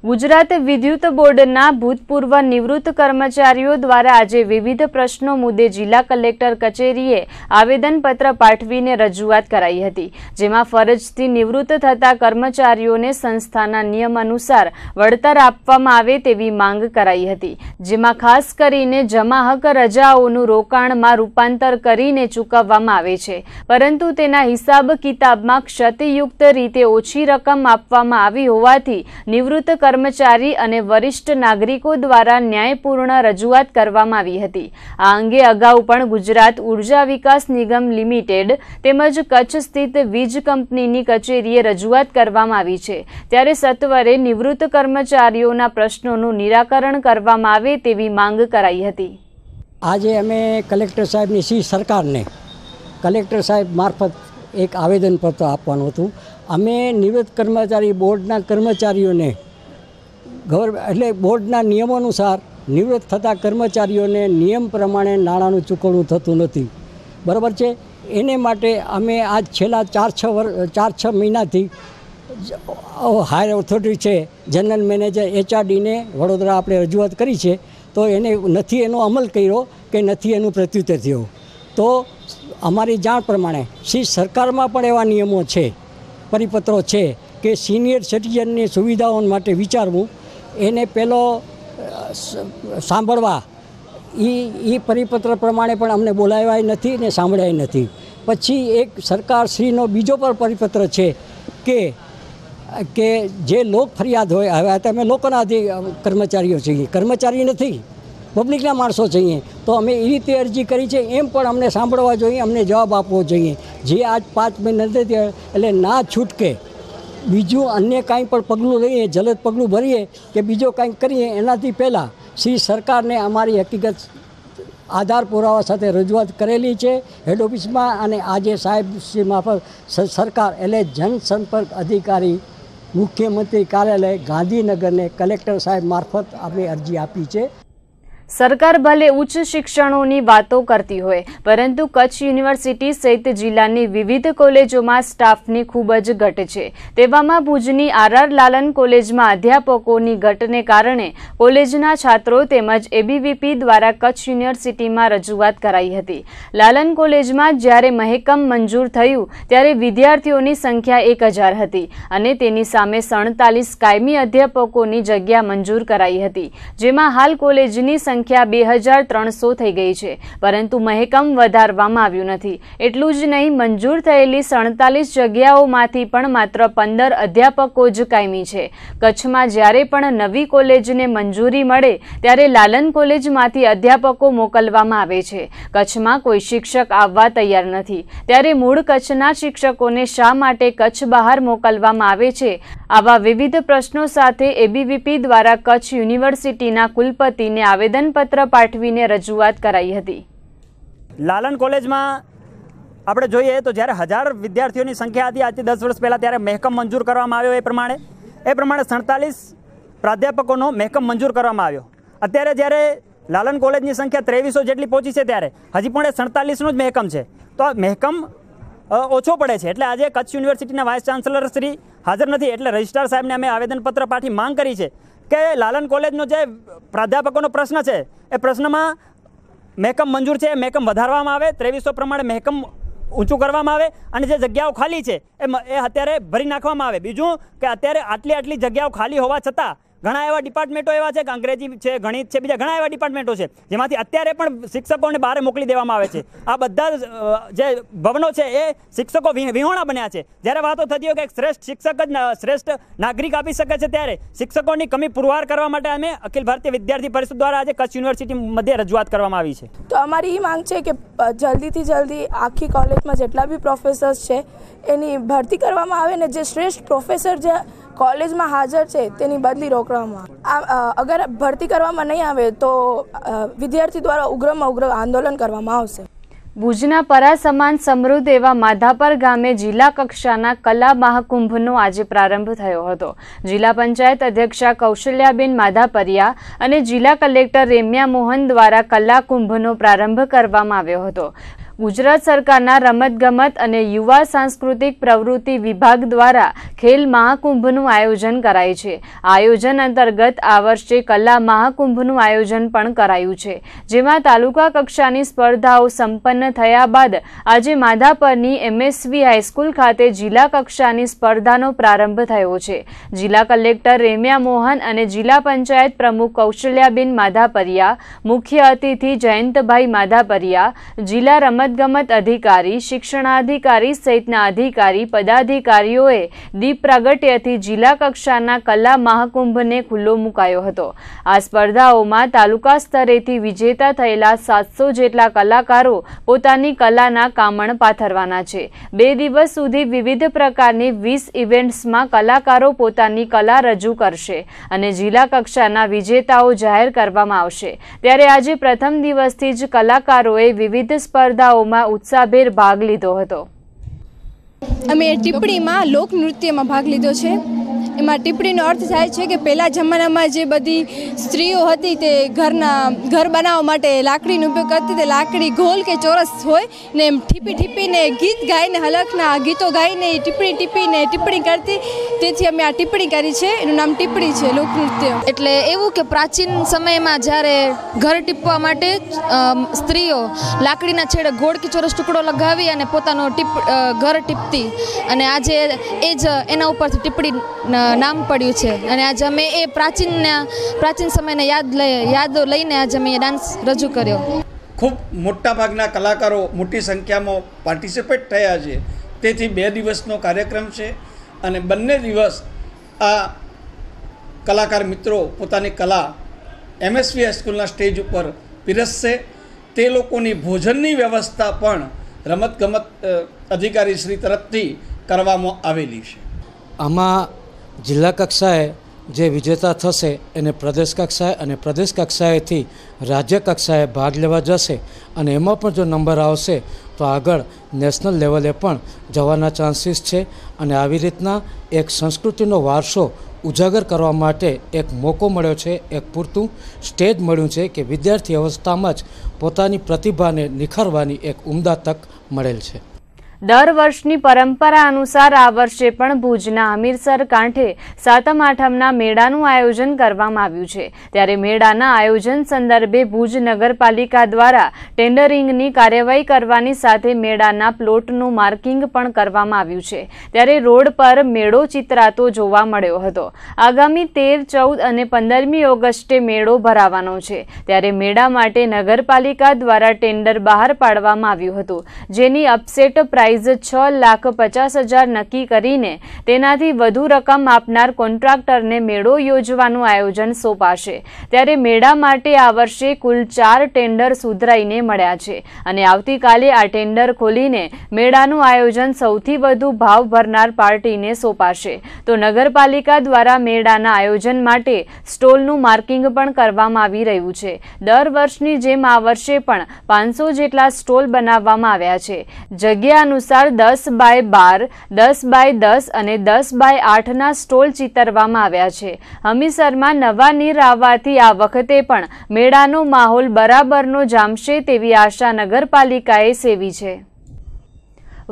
ગુજરાત વિદ્યુત બોર્ડના ભૂતપૂર્વ નિવૃત્ત કર્મચારીઓ દ્વારા આજે વિવિધ પ્રશ્નો મુદ્દે જિલ્લા કલેક્ટર કચેરીએ આવેદનપત્ર પાઠવીને રજૂઆત કરાઈ હતી, જેમાં ફરજથી નિવૃત્ત થતા કર્મચારીઓને સંસ્થાના નિયમ અનુસાર વળતર આપવામાં આવે તેવી માંગ કરાઈ હતી, જેમાં ખાસ કરીને જમાહક રજાઓનું રોકાણમાં રૂપાંતર કરીને ચૂકવવામાં આવે છે, પરંતુ તેના હિસાબ કિતાબમાં ક્ષતિયુક્ત રીતે ઓછી રકમ આપવામાં આવી હોવાથી નિવૃત્ત કર્મચારી અને વરિષ્ઠ નાગરિકો દ્વારા ન્યાયપૂર્ણ રજૂઆત કરવામાં આવી હતી. આ અંગે અગાઉ પણ ગુજરાત ઉર્જા વિકાસ નિગમ લિમિટેડ તેમજ કચ્છ સ્થિત વીજ કંપનીની કચેરીએ રજૂઆત કરવામાં આવી છે, ત્યારે સત્વરે નિવૃત્ત કર્મચારીઓના પ્રશ્નોનું નિરાકરણ કરવામાં આવે તેવી માંગ કરાઈ હતી. આજે અમે કલેક્ટર સાહેબની સરકારને કલેક્ટર સાહેબ મારફત એક આવેદનપત્ર આપવાનું હતું. અમે નિવૃત્ત કર્મચારી બોર્ડના કર્મચારીઓને એટલે બોર્ડના નિયમો અનુસાર નિવૃત્ત થતા કર્મચારીઓને નિયમ પ્રમાણે નાણાંનું ચૂકવણું થતું નથી, બરાબર છે. એને માટે અમે આજ છેલ્લા 4-6 મહિનાથી હાયર ઓથોરિટી છે, જનરલ મેનેજર HRDને વડોદરા આપણે રજૂઆત કરી છે, તો એને નથી એનો અમલ કર્યો કે નથી એનું પ્રત્યુત્તર થયો. તો અમારી જાણ પ્રમાણે સરકારમાં પણ એવા નિયમો છે, પરિપત્રો છે કે સિનિયર સિટીઝનની સુવિધાઓ માટે વિચારવું, એને પહેલો સાંભળવા એ પરિપત્ર પ્રમાણે પણ અમને બોલાવ્યા નથી ને સાંભળ્યા નથી. પછી એક સરકારશ્રીનો બીજો પણ પરિપત્ર છે કે જે લોક ફરિયાદ હોય, હવે અમે લોકોના કર્મચારીઓ છીએ, કર્મચારી નથી, પબ્લિકના માણસો છીએ, તો અમે એ રીતે અરજી કરી છે, એમ પણ અમને સાંભળવા જોઈએ, અમને જવાબ આપવો જોઈએ. જે આજ 5 મહિના નથી એટલે ના છૂટકે બીજું અન્ય કાંઈ પણ પગલું લઈએ, જલદ પગલું ભરીએ કે બીજો કાંઈક કરીએ એનાથી પહેલાં સરકારને અમારી હકીકત આધાર પુરાવા સાથે રજૂઆત કરેલી છે હેડ ઓફિસમાં. અને આજે સાહેબ શ્રી મારફત સરકાર એટલે જનસંપર્ક અધિકારી મુખ્યમંત્રી કાર્યાલય ગાંધીનગરને કલેક્ટર સાહેબ મારફત આપણે અરજી આપી છે. સરકાર ભલે ઉચ્ચ શિક્ષણોની વાતો કરતી હોય, પરંતુ કચ્છ યુનિવર્સિટી સહિત જિલ્લાની વિવિધ કોલેજોમાં સ્ટાફની ખૂબ જ ઘટ છે. તેવામાં ભુજની RR લાલન કોલેજમાં અધ્યાપકોની ઘટને કારણે કોલેજના છાત્રો તેમજ ABVP દ્વારા કચ્છ યુનિવર્સિટીમાં રજૂઆત કરાઈ હતી. લાલન કોલેજમાં જ્યારે મહેકમ મંજૂર થયું ત્યારે વિદ્યાર્થીઓની સંખ્યા 1000 હતી અને તેની સામે 47 કાયમી અધ્યાપકોની જગ્યા મંજૂર કરાઈ હતી, જેમાં હાલ કોલેજની સંખ્યા 2300 થઈ ગઈ છે, પરંતુ મહેકમ વધારવામાં આવ્યું નથી. એટલું જ નહીં, મંજૂર થયેલી 47 જગ્યાઓમાંથી પણ માત્ર 15 અધ્યાપકો જ કાયમી છે. કચ્છમાં જ્યારે પણ નવી કોલેજને મંજૂરી મળે ત્યારે લાલન કોલેજમાંથી અધ્યાપકો મોકલવામાં આવે છે. કચ્છમાં કોઈ શિક્ષક આવવા તૈયાર નથી, ત્યારે મૂળ કચ્છના શિક્ષકોને શા માટે કચ્છ બહાર મોકલવામાં આવે છે? આવા વિવિધ પ્રશ્નો સાથે ABVP દ્વારા કચ્છ યુનિવર્સિટીના કુલપતિને આવેદનપત્ર પાઠવીને રજૂઆત કરાઈ હતી. લાલન કોલેજમાં આપણે જોઈએ તો જ્યારે 1000 વિદ્યાર્થીઓની સંખ્યા હતી આજથી 10 વર્ષ પહેલાં, ત્યારે મહેકમ મંજૂર કરવામાં આવ્યો. એ પ્રમાણે 47 પ્રાધ્યાપકોનો મહેકમ મંજૂર કરવામાં આવ્યો. અત્યારે જ્યારે લાલન કોલેજની સંખ્યા 2300 જેટલી પહોંચી છે, ત્યારે હજી પણ 47નો જ મહેકમ છે, તો આ મહેકમ ઓછો પડે છે. એટલે આજે કચ્છ યુનિવર્સિટીના વાઇસ ચાન્સલર શ્રી હાજર નથી, એટલે રજિસ્ટ્રાર સાહેબને અમે આવેદનપત્ર પાઠવી માંગ કરી છે કે લાલન કોલેજનો જે પ્રાધ્યાપકોનો પ્રશ્ન છે એ પ્રશ્નમાં મહેકમ મંજૂર છે, મહેકમ વધારવામાં આવે, 2300 પ્રમાણે મહેકમ ઊંચું કરવામાં આવે અને જે જગ્યાઓ ખાલી છે એ અત્યારે ભરી નાખવામાં આવે. બીજું કે અત્યારે આટલી જગ્યાઓ ખાલી હોવા છતાં ઘણા એવા ડિપાર્ટમેન્ટો એવા છે કે અંગ્રેજી છે, ગણિત છે, બીજા ઘણા એવા ડિપાર્ટમેન્ટો છે જેમાંથી અત્યારે પણ શિક્ષકોને બહાર મોકલી દેવામાં આવે છે. આ બધા જે ભવનો છે એ શિક્ષકો વિહોણા બન્યા છે. જ્યારે વાતો થતી હોય કે એક શ્રેષ્ઠ શિક્ષક જ શ્રેષ્ઠ નાગરિક આપી શકે છે, ત્યારે શિક્ષકોની કમી પુરવાર કરવા માટે અમે અખિલ ભારતીય વિદ્યાર્થી પરિષદ દ્વારા આજે કચ્છ યુનિવર્સિટી મધ્યે રજૂઆત કરવામાં આવી છે. તો અમારી એ માંગ છે કે જલ્દીથી જલ્દી આખી કોલેજમાં જેટલા બી પ્રોફેસર્સ છે એની ભરતી કરવામાં આવે ને જે શ્રેષ્ઠ પ્રોફેસર જે કોલેજમાં હાજર છે તેની બદલી રોકવામાં આવે. અગર ભરતી કરવામાં નહીં આવે તો વિદ્યાર્થી દ્વારા ઉગ્રમાં ઉગ્ર આંદોલન કરવામાં આવશે. ભુજના પરા સમાન સમૃદ્ધ એવા માધાપર ગામે જિલ્લા કક્ષાના કલા મહાકુંભનો આજે પ્રારંભ થયો હતો. જિલ્લા પંચાયત અધ્યક્ષા કૌશલ્યાબેન માધાપરિયા અને જિલ્લા કલેક્ટર રેમ્યા મોહન દ્વારા કલા કુંભનો પ્રારંભ કરવામાં આવ્યો હતો. ગુજરાત સરકારના રમતગમત અને યુવા સાંસ્કૃતિક પ્રવૃત્તિ વિભાગ દ્વારા ખેલ મહાકુંભનું આયોજન કરાય છે. આ આયોજન અંતર્ગત આ વર્ષે કલા મહાકુંભનું આયોજન પણ કરાયું છે, જેમાં તાલુકા કક્ષાની સ્પર્ધાઓ સંપન્ન થયા બાદ આજે માધાપરની MSV હાઈસ્કૂલ ખાતે જિલ્લા કક્ષાની સ્પર્ધાનો પ્રારંભ થયો છે. જિલ્લા કલેક્ટર રેમ્યા મોહન અને જિલ્લા પંચાયત પ્રમુખ કૌશલ્યાબેન માધાપરિયા, મુખ્ય અતિથિ જયંતભાઈ માધાપરિયા, જિલ્લા રમતગમત અધિકારી, શિક્ષણાધિકારી સહિતના અધિકારી પદાધિકારીઓએ દીપ પ્રાગટ્યથી જિલ્લા કક્ષાના કલા મહાકુંભને ખુલ્લો મુકાયો હતો. આ સ્પર્ધાઓમાં તાલુકા સ્તરેથી વિજેતા થયેલા 700 જેટલા કલાકારો પોતાની કલાના કામણ પાથરવાના છે. 2 દિવસ સુધી વિવિધ પ્રકારની 20 ઇવેન્ટ્સમાં કલાકારો પોતાની કલા રજૂ કરશે અને જિલ્લા કક્ષાના વિજેતાઓ જાહેર કરવામાં આવશે. ત્યારે આજે પ્રથમ દિવસથી જ કલાકારોએ વિવિધ સ્પર્ધાઓમાં ઉત્સાહભેર ભાગ લીધો હતો. અમે ટીપ્પણીમાં લોકનૃત્યમાં ભાગ લીધો છે. એમાં ટીપ્પણીનો અર્થ થાય છે કે પહેલાં જમાનામાં જે બધી સ્ત્રીઓ હતી તે ઘર બનાવવા માટે લાકડીનો ઉપયોગ કરતી. તે લાકડી ગોલ કે ચોરસ હોય ને એમ ઠીપીને ગીત ગાઈને હલકના ગીતો ગાઈને ટિપ્પણી કરતી. તેથી અમે આ ટિપ્પણી કરી છે. એનું નામ ટિપ્પણી છે, લોકનૃત્ય. એટલે એવું કે પ્રાચીન સમયમાં જ્યારે ઘર ટીપવા માટે સ્ત્રીઓ લાકડીના છેડે ગોળ કે ચોરસ ટુકડો લગાવી અને પોતાનો ઘર ટીપતી, અને આજે એ જ એના ઉપરથી ટિપ્પણી નામ પડ્યું છે. અને આજે અમે એ પ્રાચીન સમયને યાદ લઈને આજે અમે ડાન્સ રજૂ કર્યો. ખૂબ મોટા ભાગના કલાકારો મોટી સંખ્યામાં પાર્ટિસિપેટ થયા છે. તેથી 2 દિવસનો કાર્યક્રમ છે અને બંને દિવસ આ કલાકાર મિત્રો પોતાની કલા MSV હાઈસ્કૂલના સ્ટેજ ઉપર પીરસશે. તે લોકોની ભોજનની વ્યવસ્થા પણ રમતગમત અધિકારી શ્રી તરફથી કરવામાં આવેલી છે. આમાં જિલ્લા કક્ષાએ જે વિજેતા થશે એને પ્રદેશ કક્ષાએ અને પ્રદેશ કક્ષાએથી રાજ્ય કક્ષાએ ભાગ લેવા જશે અને એમાં પણ જો નંબર આવશે તો આગળ નેશનલ લેવલે પણ જવાના ચાન્સીસ છે. અને આવી રીતના એક સંસ્કૃતિનો વારસો ઉજાગર કરવા માટે એક મોકો મળ્યો છે, એક પૂરતું સ્ટેજ મળ્યું છે કે વિદ્યાર્થી અવસ્થામાં જ પોતાની પ્રતિભાને નિખારવાની એક ઉમદા તક મળેલ છે. દર વર્ષની પરંપરા અનુસાર આ વર્ષે પણ ભુજના હમીરસર કાંઠે સાતમ આઠમના મેળાનું આયોજન કરવામાં આવ્યું છે. ત્યારે મેળાના આયોજન સંદર્ભે ભુજ નગરપાલિકા દ્વારા ટેન્ડરિંગની કાર્યવાહી કરવાની સાથે મેળાના પ્લોટનું માર્કિંગ પણ કરવામાં આવ્યું છે. ત્યારે રોડ પર મેળો ચિતરાતો જોવા મળ્યો હતો. આગામી 13, 14 અને 15મી ઓગસ્ટે મેળો ભરાવાનો છે. ત્યારે મેળા માટે નગરપાલિકા દ્વારા ટેન્ડર બહાર પાડવામાં આવ્યું હતું, જેની અપસેટ પ્રાઇસ 6,50,000 નક્કી કરીને તેનાથી વધુ રકમ આપનાર કોન્ટ્રાક્ટરને મેળો યોજવાનું આયોજન સોંપાશે. ત્યારે મેળા માટે આ વર્ષે કુલ 4 ટેન્ડર સુધરાઈને મળ્યા છે અને આવતીકાલે આ ટેન્ડર ખોલીને મેળાનું આયોજન સૌથી વધુ ભાવ ભરનાર પાર્ટીને સોંપાશે. તો નગરપાલિકા દ્વારા મેળાના આયોજન માટે સ્ટોલનું માર્કિંગ પણ કરવામાં આવી રહ્યું છે. દર વર્ષની જેમ આ વર્ષે પણ 500 જેટલા સ્ટોલ બનાવવામાં આવ્યા છે. જગ્યા અનુસાર 10 બાય 12, 10 બાય 10 અને 10 બાય 8ના સ્ટોલ ચિતરવામાં આવ્યા છે. હમીરસરમાં નવા નીર આવવાથી આ વખતે પણ મેળાનો માહોલ બરાબરનો જામશે તેવી આશા નગરપાલિકાએ સેવી છે.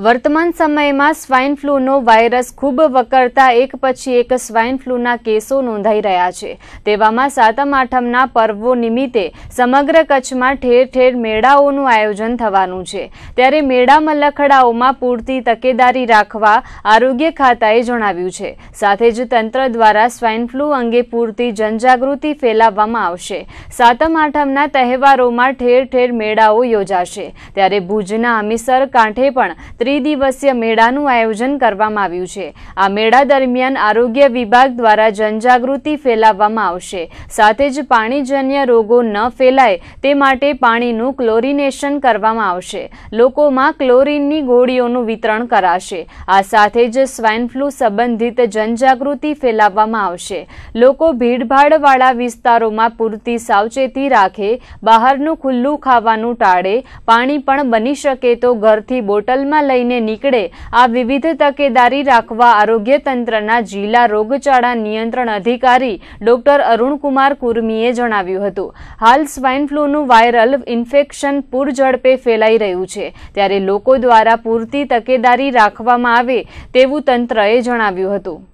વર્તમાન સમયમાં સ્વાઇન ફ્લૂનો વાયરસ ખૂબ વકરતા એક પછી એક સ્વાઇન ફ્લૂના કેસો નોંધાઈ રહ્યા છે. તેવામાં સાતમ આઠમના પર્વો નિમિત્તે સમગ્ર કચ્છમાં ઠેર ઠેર મેળાઓનું આયોજન થવાનું છે. ત્યારે મેળા મલખડાઓમાં પૂરતી તકેદારી રાખવા આરોગ્ય ખાતાએ જણાવ્યું છે. સાથે જ તંત્ર દ્વારા સ્વાઇન ફ્લૂ અંગે પૂરતી જનજાગૃતિ ફેલાવવામાં આવશે. સાતમ આઠમના તહેવારોમાં ઠેર ઠેર મેળાઓ યોજાશે. ત્યારે ભુજના હમીસર કાંઠે પણ ત્રિદિવસીય મેળાનું આયોજન કરવામાં આવ્યું છે. આ મેળા દરમિયાન આરોગ્ય વિભાગ દ્વારા જનજાગૃતિ ફેલાવવામાં આવશે. સાથે જ પાણીજન્ય રોગો ન ફેલાય તે માટે પાણીનું ક્લોરિનેશન કરવામાં આવશે. લોકોમાં ક્લોરીનની ગોળીઓનું વિતરણ કરાશે. આ સાથે જ સ્વાઇન ફ્લૂ સંબંધિત જનજાગૃતિ ફેલાવવામાં આવશે. લોકો ભીડભાડવાળા વિસ્તારોમાં પૂરતી સાવચેતી રાખે, બહારનું ખુલ્લું ખાવાનું ટાળે, પાણી પણ બની શકે તો ઘરથી બોટલમાં લઈને નીકળે. આ વિવિધ તકેદારી રાખવા આરોગ્ય તંત્રના જિલ્લા રોગચાળા નિયંત્રણ અધિકારી ડોક્ટર અરુણકુમાર કુર્મીએ જણાવ્યું હતું. હાલ સ્વાઇન ફ્લૂનું વાયરલ ઇન્ફેક્શન પૂરઝડપે ફેલાઈ રહ્યું છે. ત્યારે લોકો દ્વારા પૂરતી તકેદારી રાખવામાં આવે તેવું તંત્રએ જણાવ્યું હતું.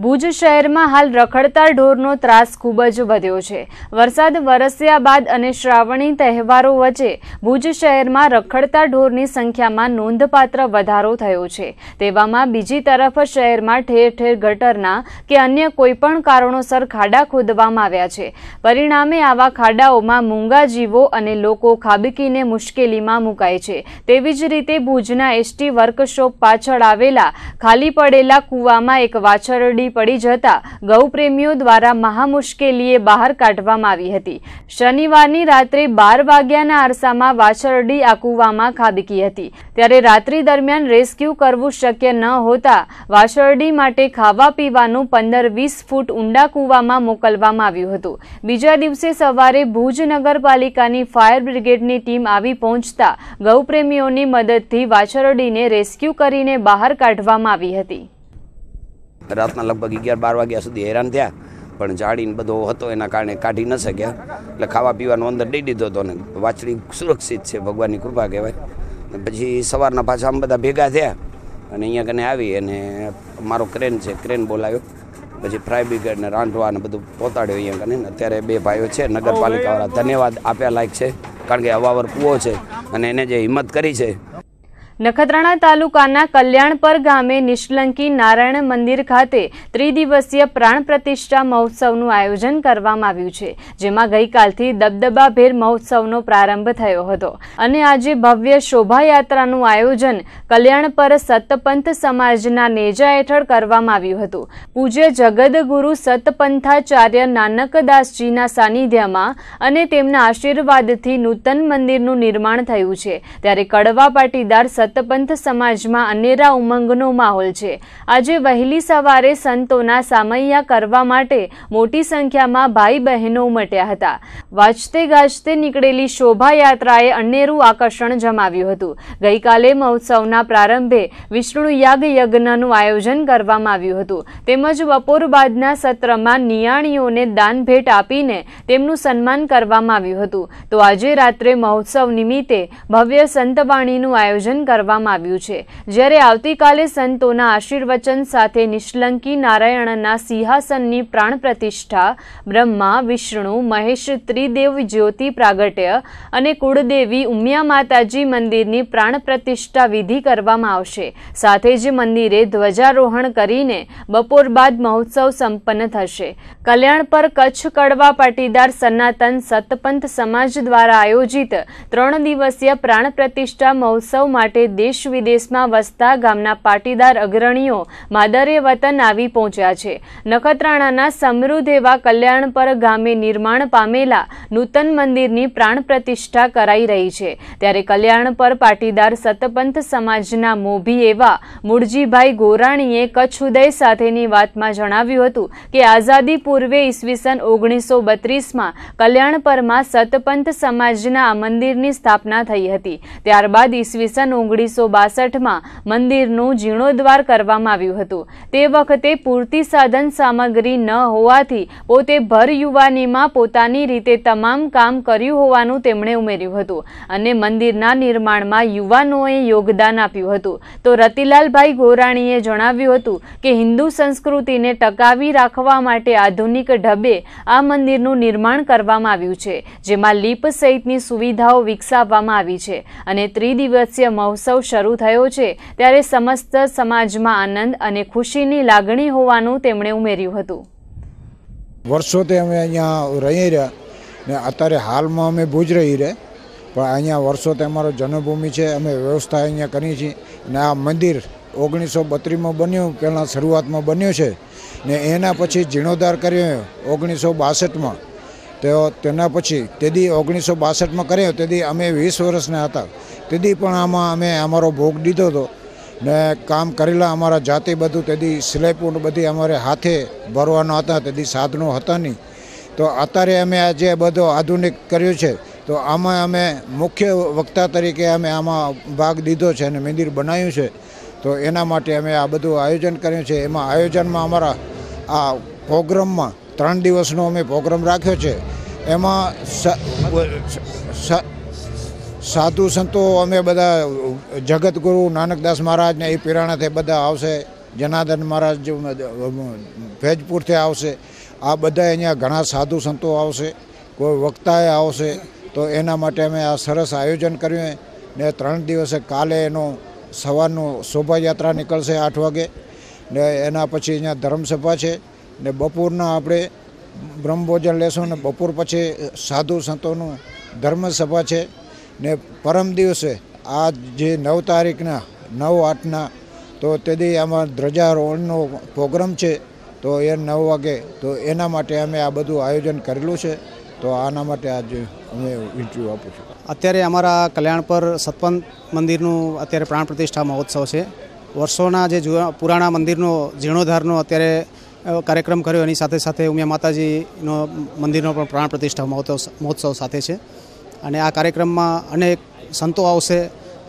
ભુજ શહેરમાં હાલ રખડતા ઢોરનો ત્રાસ ખૂબ જ વધ્યો છે. વરસાદ વરસ્યા બાદ અને શ્રાવણી તહેવારો વચ્ચે ભુજ શહેરમાં રખડતા ઢોરની સંખ્યામાં નોંધપાત્ર વધારો થયો છે. તેવામાં બીજી તરફ શહેરમાં ઠેર ઠેર ગટરના કે અન્ય કોઈપણ કારણોસર ખાડા ખોદવામાં આવ્યા છે. પરિણામે આવા ખાડાઓમાં મૂંગા જીવો અને લોકો ખાબકીને મુશ્કેલીમાં મુકાય છે. તેવી જ રીતે ભુજના એસટી વર્કશોપ પાછળ આવેલા ખાલી પડેલા કૂવામાં એક વાછરડી પડી જતા ગૌપ્રેમીઓ દ્વારા મહામુશ્કેલીએ બહાર કાઢવામાં આવી હતી. શનિવારની રાત્રે 12 વાગ્યાના અરસામાં વાછરડી આ કૂવામાં ખાબકી હતી. ત્યારે રાત્રિ દરમિયાન રેસ્ક્યુ કરવું શક્ય ન હોતા વાછરડી માટે ખાવા પીવાનું 15-20 ફૂટ ઊંડા કૂવામાં મોકલવામાં આવ્યું હતું. બીજા દિવસે સવારે ભુજ નગરપાલિકાની ફાયર બ્રિગેડની ટીમ આવી પહોંચતા ગૌપ્રેમીઓની મદદથી વાછરડીને રેસ્ક્યુ કરીને બહાર કાઢવામાં આવી હતી. રાતના લગભગ 11-12 વાગ્યા સુધી હેરાન થયા, પણ જાળીને બધો હતો એના કારણે કાઢી ન શક્યા. એટલે ખાવા પીવાનું અંદર દઈ દીધો હતો ને વાછડી સુરક્ષિત છે, ભગવાનની કૃપા કહેવાય. પછી સવારના પાછા આમ બધા ભેગા થયા અને અહીંયા કને આવી અને મારો ક્રેન છે, ક્રેન બોલાવ્યો. પછી ફાયર બ્રિગેડ ને રાંધવા ને બધું પહોંચાડ્યો અહીંયા કને. અત્યારે 2 ભાઈઓ છે નગરપાલિકાવાળા, ધન્યવાદ આપ્યા લાયક છે, કારણ કે અવાવર કૂવો છે અને એને જે હિંમત કરી છે. નખત્રાણા તાલુકાના કલ્યાણપર ગામે નિષ્કલંકી નારાયણ મંદિર ખાતે ત્રિદિવસીય પ્રાણ પ્રતિષ્ઠા મહોત્સવનું આયોજન કરવામાં આવ્યું છે. જેમાં ગઈકાલથી દબદબાભેર મહોત્સવનો પ્રારંભ થયો હતો અને આજે ભવ્ય શોભાયાત્રાનું આયોજન કલ્યાણપર સતપંથ સમાજના નેજા હેઠળ કરવામાં આવ્યું હતું. પૂજ્ય જગદગુરુ સતપંથાચાર્ય નાનકદાસજીના સાનિધ્યમાં અને તેમના આશીર્વાદથી નૂતન મંદિરનું નિર્માણ થયું છે. ત્યારે કડવા પાટીદાર સતપંથ સમાજમાં અનેરા ઉમંગનો માહોલ છે. આજે વહેલી સવારે સંતોના સામૈયા કરવા માટે મોટી સંખ્યામાં ભાઈ બહેનો ઉમટ્યા હતા. વાજતે ગાજતે નીકળેલી શોભાયાત્રાએ અનેરું આકર્ષણ જમાવ્યું હતું. ગઈકાલે મહોત્સવના પ્રારંભે વિષ્ણુ યાગ યજ્ઞનું આયોજન કરવામાં આવ્યું હતું. તેમજ બપોર બાદના સત્રમાં નિયાણીઓને દાન ભેટ આપીને તેમનું સન્માન કરવામાં આવ્યું હતું. તો આજે રાત્રે મહોત્સવ નિમિત્તે ભવ્ય સંતવાણીનું આયોજન કરવામાં આવ્યું છે. જ્યારે આવતીકાલે સંતોના આશીર્વચન સાથે નિષ્કલંકી નારાયણના સિંહાસનની પ્રાણ પ્રતિષ્ઠા, બ્રહ્મા વિષ્ણુ મહેશ ત્રિદેવ જ્યોતિ પ્રાગટ્ય અને કુળદેવી ઉમિયા માતાજી મંદિરની પ્રાણ પ્રતિષ્ઠા વિધિ કરવામાં આવશે. સાથે જ મંદિરે ધ્વજારોહણ કરીને બપોર બાદ મહોત્સવ સંપન્ન થશે. કલ્યાણપર કચ્છ કડવા પાટીદાર સનાતન સતપંથ સમાજ દ્વારા આયોજિત 3 દિવસીય પ્રાણ પ્રતિષ્ઠા મહોત્સવ માટે દેશ વિદેશમાં વસતા ગામના પાટીદાર અગ્રણીઓ માદરે વતન આવી પહોંચ્યા છે. નખત્રાણાના સમૃદ્ધ એવા કલ્યાણપર ગામે નિર્માણ પામેલા નૂતન મંદિરની પ્રાણ પ્રતિષ્ઠા કરાઈ રહી છે. ત્યારે કલ્યાણપર પાટીદાર સતપંથ સમાજના મોભી એવા મૂળજીભાઈ ગોરાણીએ કચ્છ ઉદય સાથેની વાતમાં જણાવ્યું હતું કે આઝાદી પૂર્વે ઈસવીસન 1932માં કલ્યાણપરમાં સતપંથ સમાજના આ મંદિરની સ્થાપના થઈ હતી. ત્યારબાદ ઈસવીસન 1962માં મંદિરનું જીર્ણોદ્ધાર કરવામાં આવ્યું હતું. તે વખતે પૂરતી સાધન સામગ્રી ન હોવાથી પોતે ભર યુવાનીમાં પોતાની રીતે તમામ કામ કર્યું હોવાનું તેમણે ઉમેર્યું હતું અને મંદિરના નિર્માણમાં યુવાનોએ યોગદાન આપ્યું હતું. તો રતિલાલભાઈ ગોરાણીએ જણાવ્યું હતું કે હિન્દુ સંસ્કૃતિને ટકાવી રાખવા માટે આધુનિક ઢબે આ મંદિરનું નિર્માણ કરવામાં આવ્યું છે, જેમાં લીપ સહિતની સુવિધાઓ વિકસાવવામાં આવી છે અને ત્રિદિવસીય મહોત્સવ શરૂ થયો છે ત્યારે સમસ્ત સમાજમાં આનંદ અને ખુશીની લાગણી હોવાનું તેમણે ઉમેર્યું હતું. વર્ષોથી અમે અહીંયા રહી રહ્યા ને અત્યારે હાલમાં અમે ભુજ રહી રહ્યા, પણ અહીંયા વર્ષોથી અમારો જન્મભૂમિ છે. અમે વ્યવસ્થા અહીંયા કરી છે ને આ મંદિર 1932માં બન્યું, પહેલાં શરૂઆતમાં બન્યું છે ને એના પછી જીર્ણોદ્ધાર કર્યો 1962માં. તેના પછી તેથી 1962માં કર્યો, તેથી અમે 20 વર્ષના હતા. તેથી પણ આમાં અમે અમારો ભોગ દીધો હતો ને કામ કરેલા અમારા જાતે બધું. તેથી સિલાઈ બધી અમારે હાથે ભરવાનો હતા, તેથી સાધનો હતા નહીં. તો અત્યારે અમે આજે બધો આધુનિક કર્યું છે, તો આમાં અમે મુખ્ય વક્તા તરીકે અમે આમાં ભાગ લીધો છે અને મંદિર બનાવ્યું છે. તો એના માટે અમે આ બધું આયોજન કર્યું છે. એમાં આયોજનમાં અમારા આ પ્રોગ્રામમાં 3 દિવસનો અમે પ્રોગ્રામ રાખ્યો છે. એમાં સાધુ સંતો અમે બધા જગતગુરુ નાનકદાસ મહારાજને એ પીરાણાથી બધા આવશે, જનાર્દન મહારાજ ફૈજપુરથી આવશે. આ બધા અહીંયા ઘણા સાધુ સંતો આવશે, કોઈ વક્તાએ આવશે. તો એના માટે અમે આ સરસ આયોજન કર્યું ને 3 દિવસે કાલે એનું સવારનું શોભાયાત્રા નીકળશે 8 વાગે ને એના પછી અહીંયા ધર્મસભા છે ને બપોરના આપણે બ્રહ્મભોજન લેશું ને બપોર પછી સાધુ સંતોનું ધર્મસભા છે ને પરમ દિવસે આ જે 9 તારીખના 9/8ના તો તેથી આમાં ધ્વજારોહણનો પ્રોગ્રામ છે. તો એ 9 વાગે, તો એના માટે અમે આ બધું આયોજન કરેલું છે. તો આના માટે આજે અમે ઇન્ટરવ્યૂ આપું છું. અત્યારે અમારા કલ્યાણપર સતપંથ મંદિરનું અત્યારે પ્રાણ પ્રતિષ્ઠા મહોત્સવ છે. વર્ષોના જે પુરાણા મંદિરનો જીર્ણોદ્ધારનો અત્યારે કાર્યક્રમ કર્યો, એની સાથે સાથે ઉમિયા માતાજીનો મંદિરનો પણ પ્રાણ પ્રતિષ્ઠા મહોત્સવ સાથે છે. અને આ કાર્યક્રમમાં અનેક સંતો આવશે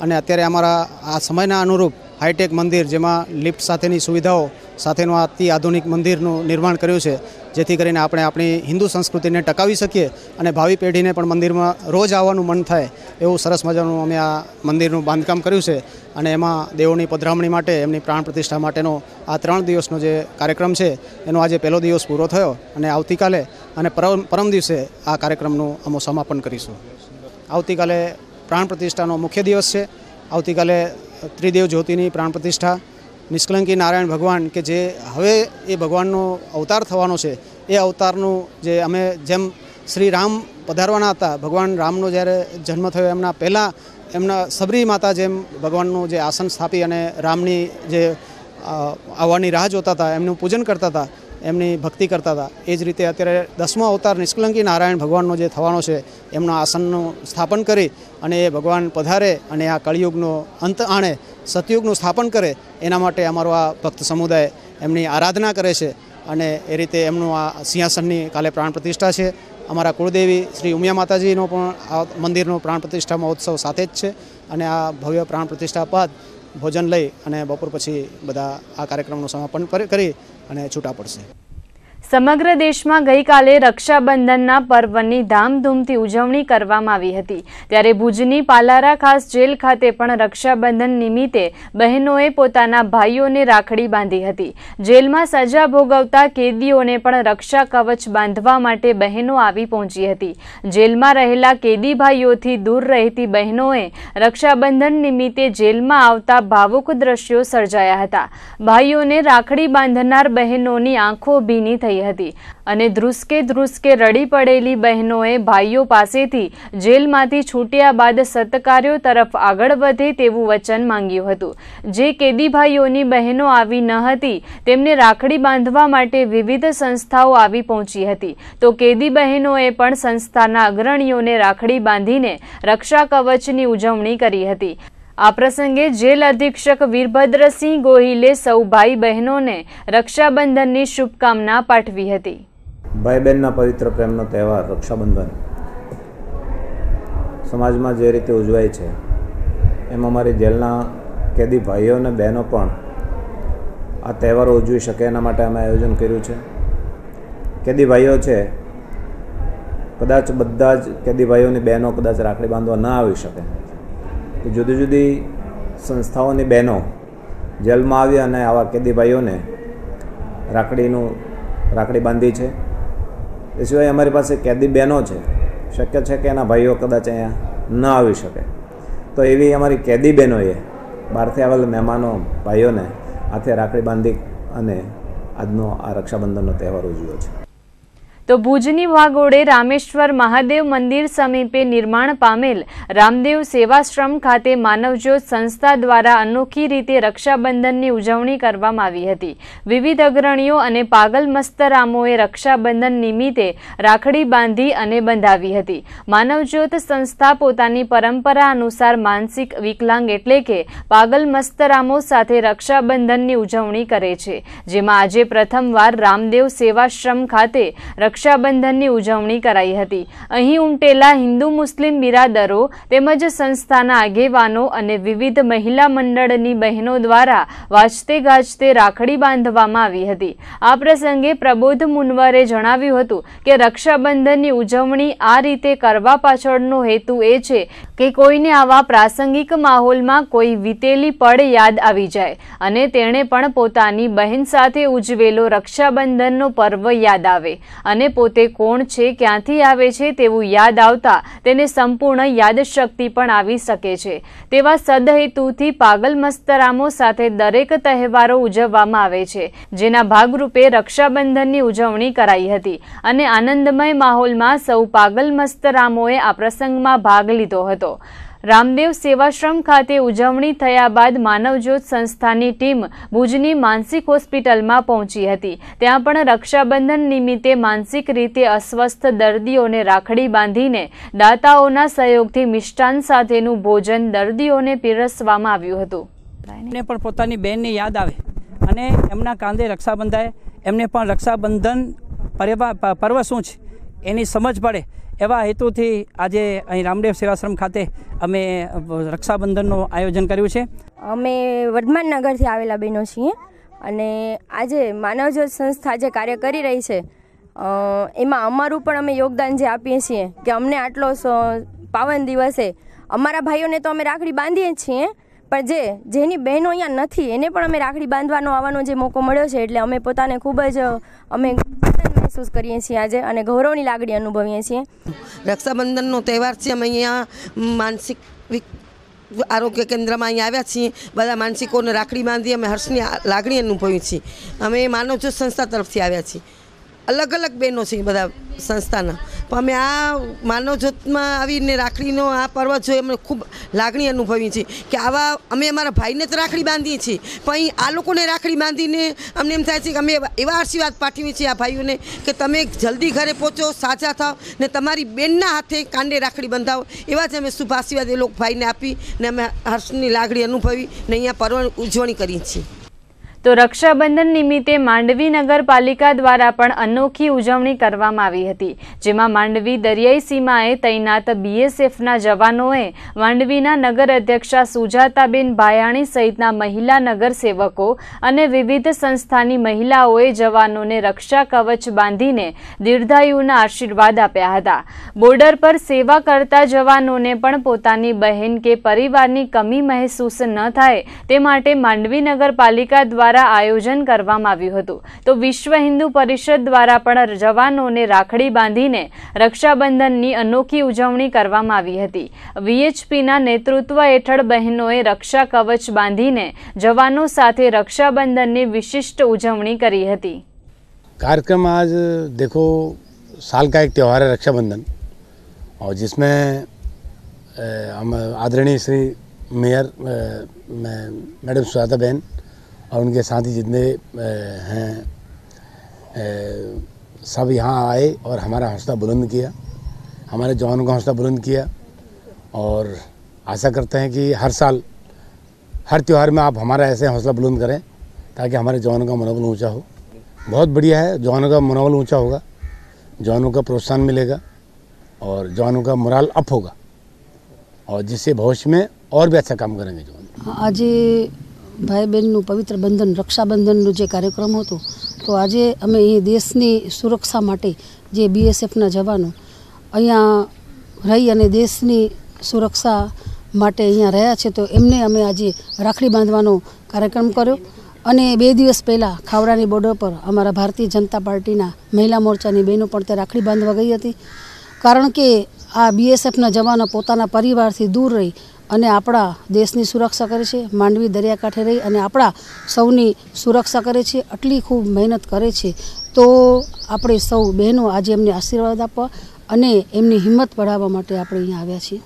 અને અત્યારે અમારા આ સમયના અનુરૂપ હાઈટેક મંદિર, જેમાં લિફ્ટ સાથેની સુવિધાઓ સાથેનું અતિ આધુનિક મંદિરનું નિર્માણ કર્યું છે, જેથી કરીને આપણે આપણી હિન્દુ સંસ્કૃતિને ટકાવી શકીએ અને ભાવિ પેઢીને પણ મંદિરમાં રોજ આવવાનું મન થાય એવું સરસ મજાનું અમે આ મંદિરનું બાંધકામ કર્યું છે. અને એમાં દેવોની પધરામણી માટે, એમની પ્રાણ પ્રતિષ્ઠા માટેનો આ 3 દિવસનો જે કાર્યક્રમ છે એનો આજે પહેલો દિવસ પૂરો થયો અને આવતીકાલે અને પરમ દિવસે આ કાર્યક્રમનું અમે સમાપન કરીશું. આવતીકાલે પ્રાણ પ્રતિષ્ઠાનો મુખ્ય દિવસ છે. આવતીકાલે ત્રિદેવ જ્યોતિની પ્રાણ પ્રતિષ્ઠા. નિષ્કલંકી નારાયણ ભગવાન કે જે હવે એ ભગવાનનો અવતાર થવાનો છે, એ અવતારનું જે અમે જેમ શ્રી રામ પધારવાના હતા, ભગવાન રામનો જ્યારે જન્મ થયો એમના પહેલાં એમના સબરી માતા જેમ ભગવાનનું જે આસન સ્થાપી અને રામની જે આવવાની રાહ જોતા હતા, એમનું પૂજન કરતા હતા, એમની ભક્તિ કરતા હતા, એ જ રીતે અત્યારે 10મો અવતાર નિષ્કલંકી નારાયણ ભગવાનનો જે થવાનો છે, એમના આસનનું સ્થાપન કરી અને એ ભગવાન પધારે અને આ કળિયુગનો અંત આણે, સતયુગનું સ્થાપન કરે, એના માટે અમારો આ ભક્ત સમુદાય એમની આરાધના કરે છે. અને એ રીતે એમનું આ સિંહાસનની કાલે પ્રાણ પ્રતિષ્ઠા છે. અમારા કુળદેવી શ્રી ઉમિયા માતાજીનો પણ આ મંદિરનો પ્રાણ પ્રતિષ્ઠા મહોત્સવ સાથે જ છે. અને આ ભવ્ય પ્રાણ પ્રતિષ્ઠા બાદ ભોજન લઈ અને બપોર પછી બધા આ કાર્યક્રમનું સમાપન કરી અને છૂટા પડશે. સમગ્ર દેશમાં ગઈકાલે રક્ષાબંધનના પર્વની ધામધૂમથી ઉજવણી કરવામાં આવી હતી. ત્યારે ભુજની પાલારા ખાસ જેલ ખાતે પણ રક્ષાબંધન નિમિત્તે બહેનોએ પોતાના ભાઈઓને રાખડી બાંધી હતી. જેલમાં સજા ભોગવતા કેદીઓને પણ રક્ષા કવચ બાંધવા માટે બહેનો આવી પહોંચી હતી. જેલમાં રહેલા કેદી ભાઈઓથી દૂર રહેતી બહેનોએ રક્ષાબંધન નિમિત્તે જેલમાં આવતા ભાવુક દ્રશ્યો સર્જાયા હતા. ભાઈઓને રાખડી બાંધનાર બહેનોની આંખો ભીની થઈ હતી અને ધ્રુસકે રડી પડેલી બહેનોએ ભાઈઓ પાસેથી જેલમાંથી છૂટ્યા બાદ સત્કાર્યો તરફ આગળ વધે તેવું વચન માંગ્યું હતું. જે કેદી ભાઈઓની બહેનો આવી ન હતી તેમને રાખડી બાંધવા માટે વિવિધ સંસ્થાઓ આવી પહોંચી હતી. તો કેદી બહેનોએ પણ સંસ્થાના અગ્રણીઓને રાખડી બાંધીને રક્ષા કવચની ઉજવણી કરી હતી. આ પ્રસંગે જેલ અધિક્ષક વીરભદ્રસિંહ ગોહિલે સૌ ભાઈ બહેનોને રક્ષાબંધનની શુભકામના પાઠવી હતી. ભાઈ બહેનના પવિત્ર પ્રેમનો તહેવાર રક્ષાબંધન સમાજમાં જે રીતે ઉજવાય છે એમ અમારી જેલના કેદી ભાઈઓ અને બહેનો પણ આ તહેવારો ઉજવી શકે એના માટે અમે આયોજન કર્યું છે. કેદી ભાઈઓ છે, કદાચ બધા જ કેદી ભાઈઓની બહેનો કદાચ રાખડી બાંધવા ન આવી શકે, તો જુદી જુદી સંસ્થાઓની બહેનો જેલમાં આવી અને આવા કેદી ભાઈઓને રાખડી બાંધી છે. એ સિવાય અમારી પાસે કેદી બહેનો છે, શક્ય છે કે એના ભાઈઓ કદાચ અહીંયા ન આવી શકે, તો એવી અમારી કેદી બહેનોએ બહારથી આવેલા મહેમાનો ભાઈઓને હાથે રાખડી બાંધી અને આજનો આ રક્ષાબંધનનો તહેવાર ઉજવ્યો છે. તો ભુજની વાગોડે રામેશ્વર મહાદેવ મંદિર સમીપે નિર્માણ પામેલ રામદેવ સેવાશ્રમ ખાતે માનવજ્યોત સંસ્થા દ્વારા અનોખી રીતે રક્ષાબંધનની ઉજવણી કરવામાં આવી હતી. વિવિધ અગ્રણીઓ અને પાગલ મસ્તરામોએ રક્ષાબંધન નિમિત્તે રાખડી બાંધી અને બંધાવી હતી. માનવજ્યોત સંસ્થા પોતાની પરંપરા અનુસાર માનસિક વિકલાંગ એટલે કે પાગલ મસ્તરામો સાથે રક્ષાબંધનની ઉજવણી કરે છે, જેમાં આજે પ્રથમવાર રામદેવ સેવાશ્રમ ખાતે રક્ષાબંધનની ઉજવણી કરાઈ હતી. અહીં ઉમટેલા હિન્દુ મુસ્લિમ બિરાદરો તેમજ સંસ્થાના આગેવાનો અને વિવિધ મહિલા મંડળની બહેનો દ્વારા વાજતે ગાજતે રાખડી બાંધવામાં આવી હતી. આ પ્રસંગે પ્રબોધ મુનવરે જણાવ્યું હતું કે રક્ષાબંધનની ઉજવણી આ રીતે કરવા પાછળનો હેતુ એ છે કે કોઈને આવા પ્રાસંગિક માહોલમાં કોઈ વીતેલી પળ યાદ આવી જાય અને તેણે પણ પોતાની બહેન સાથે ઉજવેલો રક્ષાબંધનનો પર્વ યાદ આવે અને પોતે કોણ છે, ક્યાંથી આવે છે તેવું યાદ આવતા તેને સંપૂર્ણ યાદશક્તિ પણ આવી શકે છે. તેવા સદહેતુથી પાગલ મસ્તરામો સાથે દરેક તહેવારો ઉજવવામાં આવે છે, જેના ભાગરૂપે રક્ષાબંધનની ઉજવણી કરાઈ હતી અને આનંદમય માહોલમાં સૌ પાગલ મસ્તરામોએ આ પ્રસંગમાં ભાગ લીધો હતો. રામદેવ સેવાશ્રમ ખાતે ઉજવણી થયા બાદ માનવજ્યોત સંસ્થાની ટીમ ભુજની માનસિક હોસ્પિટલમાં પહોંચી હતી. ત્યાં પણ રક્ષાબંધન નિમિત્તે માનસિક રીતે અસ્વસ્થ દર્દીઓને રાખડી બાંધીને દાતાઓના સહયોગથી મિષ્ટાન સાથેનું ભોજન દર્દીઓને પીરસવામાં આવ્યું હતું. એમને પણ પોતાની બહેનની યાદ આવે અને એમના કાંધે રક્ષા બંધાય, એમને પણ રક્ષાબંધન પર્વ શું છે એની સમજ પડે એવા હેતુથી આજે અહીં રામદેવ સેવાશ્રમ ખાતે અમે રક્ષાબંધનનું આયોજન કર્યું છે. અમે વર્ધમાન નગરથી આવેલા બહેનો છીએ અને આજે માનવજ્યોત સંસ્થા જે કાર્ય કરી રહી છે એમાં અમારું પણ અમે યોગદાન જે આપીએ છીએ કે અમને આટલો પાવન દિવસે અમારા ભાઈઓને તો અમે રાખડી બાંધીએ છીએ, પણ જેની બહેનો અહીંયા નથી એને પણ અમે રાખડી આવવાનો જે મોકો મળ્યો છે એટલે અમે પોતાને ખૂબ જ અમે મહેસૂસ કરીએ છીએ આજે અને ગૌરવની લાગણી અનુભવીએ છીએ. રક્ષાબંધનનો તહેવાર છે. અમે અહીંયા માનસિક આરોગ્ય કેન્દ્રમાં અહીંયા આવ્યા છીએ. બધા માનસિકોને રાખડી બાંધી અમે હર્ષની લાગણી અનુભવીએ છીએ. અમે માનવજ્યોત સંસ્થા તરફથી આવ્યા છીએ. અલગ અલગ બહેનો છે બધા સંસ્થાના, પણ અમે આ માનવજ્યોતમાં આવીને રાખડીનો આ પર્વ જોઈ અમે ખૂબ લાગણી અનુભવીએ છીએ કે આવા અમે અમારા ભાઈને તો રાખડી બાંધીએ છીએ, પણ આ લોકોને રાખડી બાંધીને અમને એમ થાય છે કે અમે એવા આશીર્વાદ પાઠવીએ છીએ આ ભાઈઓને કે તમે જલ્દી ઘરે પહોંચો, સાજા થાવ ને તમારી બેનના હાથે કાંડે રાખડી બંધાવો. એવા જ અમે શુભ આશીર્વાદ એ લોકો ભાઈને આપી ને અમે હર્ષની લાગણી અનુભવી ને અહીંયા પર્વ ઉજવણી કરીએ છીએ. તો રક્ષાબંધન નિમિત્તે માંડવી નગરપાલિકા દ્વારા પણ અનોખી ઉજવણી કરવામાં આવી હતી, જેમાં માંડવી દરિયાઈ સીમાએ તૈનાત BSFના જવાનોએ માંડવીના નગર અધ્યક્ષા સુજાતાબેન ભાયાણી સહિતના મહિલા નગરસેવકો અને વિવિધ સંસ્થાની મહિલાઓએ જવાનોને રક્ષા કવચ બાંધીને દીર્ઘાયુના આશીર્વાદ આપ્યા હતા. બોર્ડર પર સેવા કરતા જવાનોને પણ પોતાની બહેન કે પરિવારની કમી મહેસૂસ ન થાય તે માટે માંડવી નગરપાલિકા દ્વારા આયોજન કરવામાં આવ્યું હતું. તો વિશ્વ હિન્દુ પરિષદ દ્વારા પણ જવાનોને રાખડી બાંધીને રક્ષાબંધનની અનોખી ઉજવણી કરવામાં આવી હતી. VHPના નેતૃત્વ હેઠળ બહેનોએ રક્ષા કવચ બાંધીને જવાનો સાથે રક્ષાબંધનની વિશિષ્ટ ઉજવણી કરી હતી. कार्यक्रम आज देखो साल का एक त्यौहार है रक्षाबंधन, और जिसमें हम आदरणीय श्री मेयर मैडम सुजाता बहन और उनके साथी जितने हैं सब यहाँ आए और हमारा हौसला बुलंद किया, हमारे जवानों का हौसला बुलंद किया, और आशा करते हैं कि हर साल हर त्यौहार में आप हमारा ऐसे हौसला बुलंद करें ताकि हमारे जवानों का मनोबल ऊंचा हो. बहुत बढ़िया है, जवानों का मनोबल ऊंचा होगा, जवानों का प्रोत्साहन मिलेगा और जवानों का मोराल अप होगा और जिससे भविष्य में और भी अच्छा काम करेंगे। जो आज भाई बहनનું પવિત્ર બંધન રક્ષાબંધનનો જે કાર્યક્રમ હતો તો આજે અમે અહીં દેશની સુરક્ષા માટે જે બીએસએફના જવાનો અહીંયા રહી અને દેશની સુરક્ષા માટે અહીંયા રહ્યા છે તો એમને અમે આજે રાખડી બાંધવાનો કાર્યક્રમ કર્યો અને 2 દિવસ પહેલાં ખાવડાની બોર્ડર પર અમારા ભારતીય જનતા પાર્ટીના મહિલા મોરચાની બહેનો પણ તે રાખડી બાંધવા ગઈ હતી કારણ કે આ બીએસએફના જવાનો પોતાના પરિવારથી દૂર રહી અને આપણા દેશની સુરક્ષા કરે છે માંડવી દરિયાકાંઠે રહી અને આપણા સૌની સુરક્ષા કરે છે આટલી ખૂબ મહેનત કરે છે તો આપણે સૌ બહેનો આજે એમને આશીર્વાદ આપવા અને એમની હિંમત बढ़ાવવા માટે આપણે અહીંયા આવ્યા છીએ।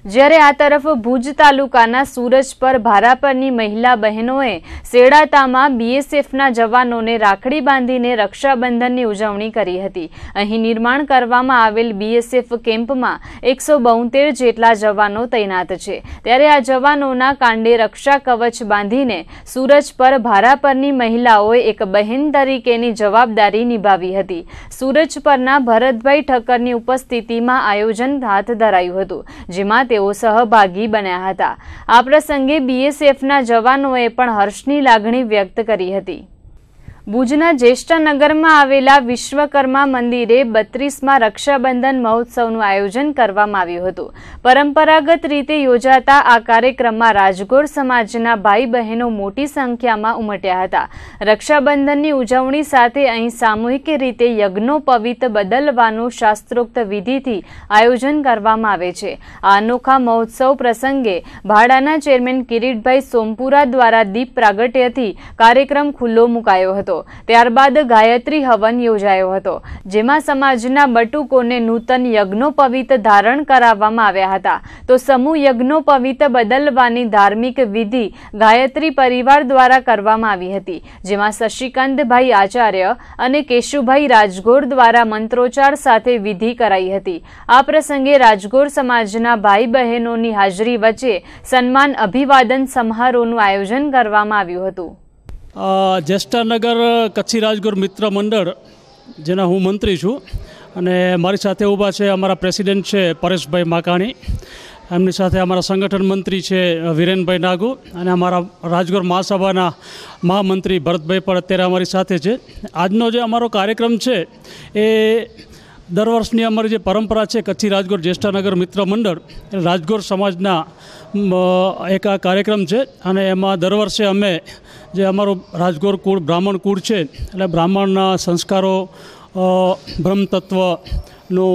જ્યારે આ તરફ ભુજ તાલુકાના સુરજપર ભારાપરની મહિલા બહેનોએ સેડાતામાં બીએસએફના જવાનોને રાખડી બાંધીને રક્ષાબંધનની ઉજવણી કરી હતી। અહીં નિર્માણ કરવામાં આવેલ બીએસએફ કેમ્પમાં 172 જેટલા જવાનો તૈનાત છે ત્યારે આ જવાનોના કાંડે રક્ષા કવચ બાંધીને સુરજપર ભારાપરની મહિલાઓએ એક બહેન તરીકેની જવાબદારી નિભાવી હતી। સુરજપરના ભરતભાઈ ઠક્કરની ઉપસ્થિતિમાં આયોજન હાથ ધરાયું હતું જેમાં તેઓ સહભાગી બન્યા હતા। આ પ્રસંગે બીએસએફના જવાનોએ પણ હર્ષની લાગણી વ્યક્ત કરી હતી। ભુજના જ્યેષ્ઠનગરમાં આવેલા વિશ્વકર્મા મંદિરે 32માં રક્ષાબંધન મહોત્સવનું આયોજન કરવામાં આવ્યું હતું। પરંપરાગત રીતે યોજાતા આ કાર્યક્રમમાં રાજગોર સમાજના ભાઈ બહેનો મોટી સંખ્યામાં ઉમટ્યા હતા। રક્ષાબંધનની ઉજવણી સાથે અહીં સામૂહિક રીતે યજ્ઞોપવિત બદલવાનું શાસ્ત્રોક્ત વિધિથી આયોજન કરવામાં આવે છે। આ અનોખા મહોત્સવ પ્રસંગે ભાડાના ચેરમેન કિરીટભાઈ સોમપુરા દ્વારા દીપ પ્રાગટ્યથી કાર્યક્રમ ખુલ્લો મુકાયો હતો। ત્યારબાદ ગાયત્રી હવન યોજાયો હતો જેમાં સમાજના બટુકોને નૂતન યજ્ઞોપવિત ધારણ કરાવવામાં આવ્યા હતા તો સમૂહ યજ્ઞોપવિત બદલવાની ધાર્મિક વિધિ ગાયત્રી પરિવાર દ્વારા કરવામાં આવી હતી જેમાં શશિકાંતભાઈ આચાર્ય અને કેશુભાઈ રાજગોર દ્વારા મંત્રોચ્ચાર સાથે વિધિ કરાઈ હતી। આ પ્રસંગે રાજગોર સમાજના ભાઈ બહેનોની હાજરી વચ્ચે સન્માન અભિવાદન સમારોહનું આયોજન કરવામાં આવ્યું હતું। જ્યેષ્ઠનગર કચ્છી રાજગોર મિત્ર મંડળ જેના હું મંત્રી છું અને મારી સાથે ઊભા છે અમારા પ્રેસિડેન્ટ છે પરેશભાઈ માકાણી, એમની સાથે અમારા સંગઠન મંત્રી છે વિરેનભાઈ નાગુ અને અમારા રાજગોર મહાસભાના મહામંત્રી ભરતભાઈ પણ અત્યારે અમારી સાથે છે। આજનો જે અમારો કાર્યક્રમ છે એ દર વર્ષની અમારી જે પરંપરા છે કચ્છી રાજગોર જ્યેષ્ઠનગર મિત્ર મંડળ રાજગોર સમાજના એક આ કાર્યક્રમ છે અને એમાં દર વર્ષે અમે જે અમારું રાજગોર કુળ બ્રાહ્મણ કુળ છે એટલે બ્રાહ્મણના સંસ્કારો બ્રહ્મતત્વનું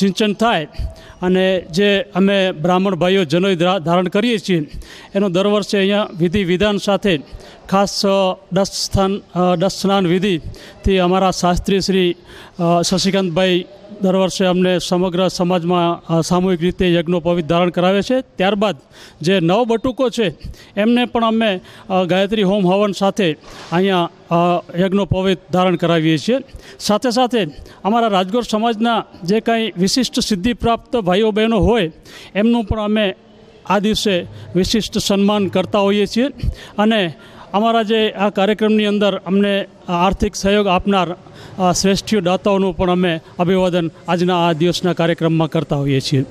સિંચન થાય અને જે અમે બ્રાહ્મણ ભાઈઓ જનોઈ ધારણ કરીએ છીએ એનો દર વર્ષે અહીંયા વિધિ વિધાન સાથે ખાસ 10 સ્નાન વિધિથી અમારા શાસ્ત્રી શ્રી શશિકાંતભાઈ દર વર્ષે અમને સમગ્ર સમાજમાં સામૂહિક રીતે યજ્ઞોપવિત ધારણ કરાવે છે। ત્યારબાદ જે નવ બટુકો છે એમને પણ અમે ગાયત્રી હોમ હવન સાથે અહીંયા યજ્ઞોપવિત ધારણ કરાવીએ છીએ। સાથે સાથે અમારા રાજગોર સમાજના જે કાંઈ વિશિષ્ટ સિદ્ધિ પ્રાપ્ત ભાઈઓ બહેનો હોય એમનું પણ અમે આ દિવસે વિશિષ્ટ સન્માન કરતા હોઈએ છીએ અને અમારા જે આ કાર્યક્રમની અંદર અમને આર્થિક સહયોગ આપનાર શ્રેષ્ઠ દાતાઓનું પણ અમે અભિવાદન આજના આ દિવસના કાર્યક્રમમાં કરતા હોઈએ છીએ।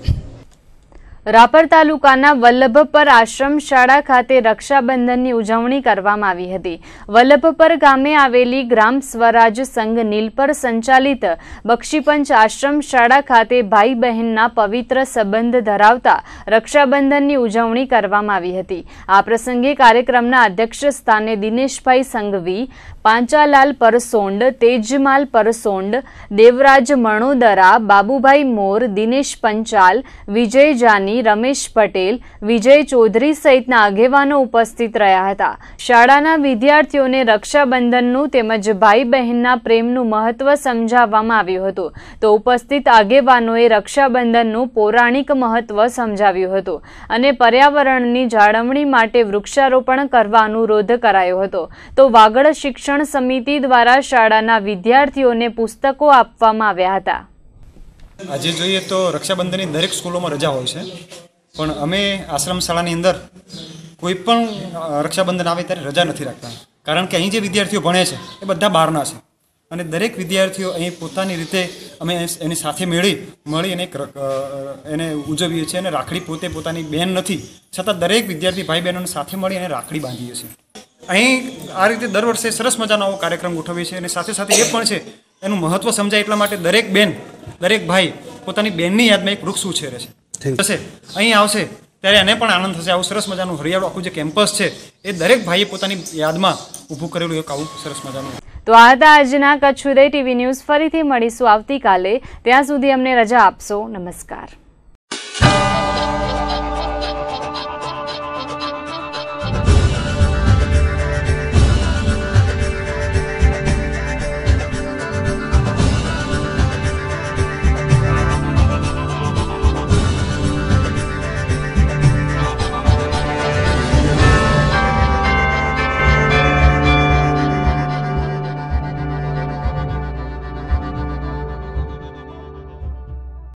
રાપર તાલુકાના વલ્લભપર આશ્રમ શાળા ખાતે રક્ષાબંધનની ઉજવણી કરવામાં આવી હતી। વલ્લભપર ગામે આવેલી ગ્રામ સ્વરાજ સંઘ નીલપર સંચાલિત બક્ષીપંચ આશ્રમ શાળા ખાતે ભાઈ બહેનના પવિત્ર સંબંધ ધરાવતા રક્ષાબંધનની ઉજવણી કરવામાં આવી હતી। આ પ્રસંગે કાર્યક્રમના અધ્યક્ષ સ્થાને દિનેશભાઈ સંઘવી, પાંચાલાલ પરસોંડ, તેજમાલ પરસોંડ, દેવરાજ મણોદરા, બાબુભાઈ મોર, દિનેશ પંચાલ, વિજય જાની, રમેશ પટેલ, વિજય ચૌધરી સહિતના આગેવાનો ઉપસ્થિત રહ્યા હતા। શાળાના વિદ્યાર્થીઓને રક્ષાબંધનનું તેમજ ભાઈ બહેનના પ્રેમનું મહત્વ સમજાવવામાં આવ્યું હતું તો ઉપસ્થિત આગેવાનોએ રક્ષાબંધનનું પૌરાણિક મહત્વ સમજાવ્યું હતું અને પર્યાવરણની જાળવણી માટે વૃક્ષારોપણ કરવા અનુરોધ કરાયો હતો તો વાગડ શિક્ષણ સમિતિ દ્વારા શાળાના વિદ્યાર્થીઓને પુસ્તકો આપવામાં આવ્યા હતા। આજે જોઈએ તો રક્ષાબંધનની દરેક સ્કૂલોમાં રજા હોય છે પણ અમે આશ્રમ શાળાની અંદર કોઈ પણ રક્ષાબંધન આવે ત્યારે રજા નથી રાખતા કારણ કે અહીં જે વિદ્યાર્થીઓ ભણે છે એ બધા બહારના છે અને દરેક વિદ્યાર્થીઓ અહીં પોતાની રીતે અમે એની સાથે મળી અને એને ઉજવીએ છીએ. અને રાખડી પોતે પોતાની બેન નથી છતાં દરેક વિદ્યાર્થી ભાઈ બહેનોને સાથે મળી અને રાખડી બાંધીએ છીએ. અહીં આ રીતે દર વર્ષે સરસ મજાનો આવો કાર્યક્રમ ગોઠવીએ છીએ. અને સાથે સાથે એ પણ છે એનું મહત્ત્વ સમજાય એટલા માટે દરેક બેન દરેક ભાઈ પોતાની બેનની યાદમાં એક વૃક્ષ ઉછેરે છે. અહીં આવશે ત્યારે એને પણ આનંદ થશે. આવું સરસ મજાનું હરિયાળું આખું જે કેમ્પસ છે એ દરેક ભાઈએ પોતાની યાદમાં ઊભું કરેલું એક આવું સરસ મજાનું. તો આ હતા આજના કચ્છ ઉદય ટીવી ન્યૂઝ. ફરીથી મળીશું આવતીકાલે. ત્યાં સુધી અમને રજા આપશો. નમસ્કાર.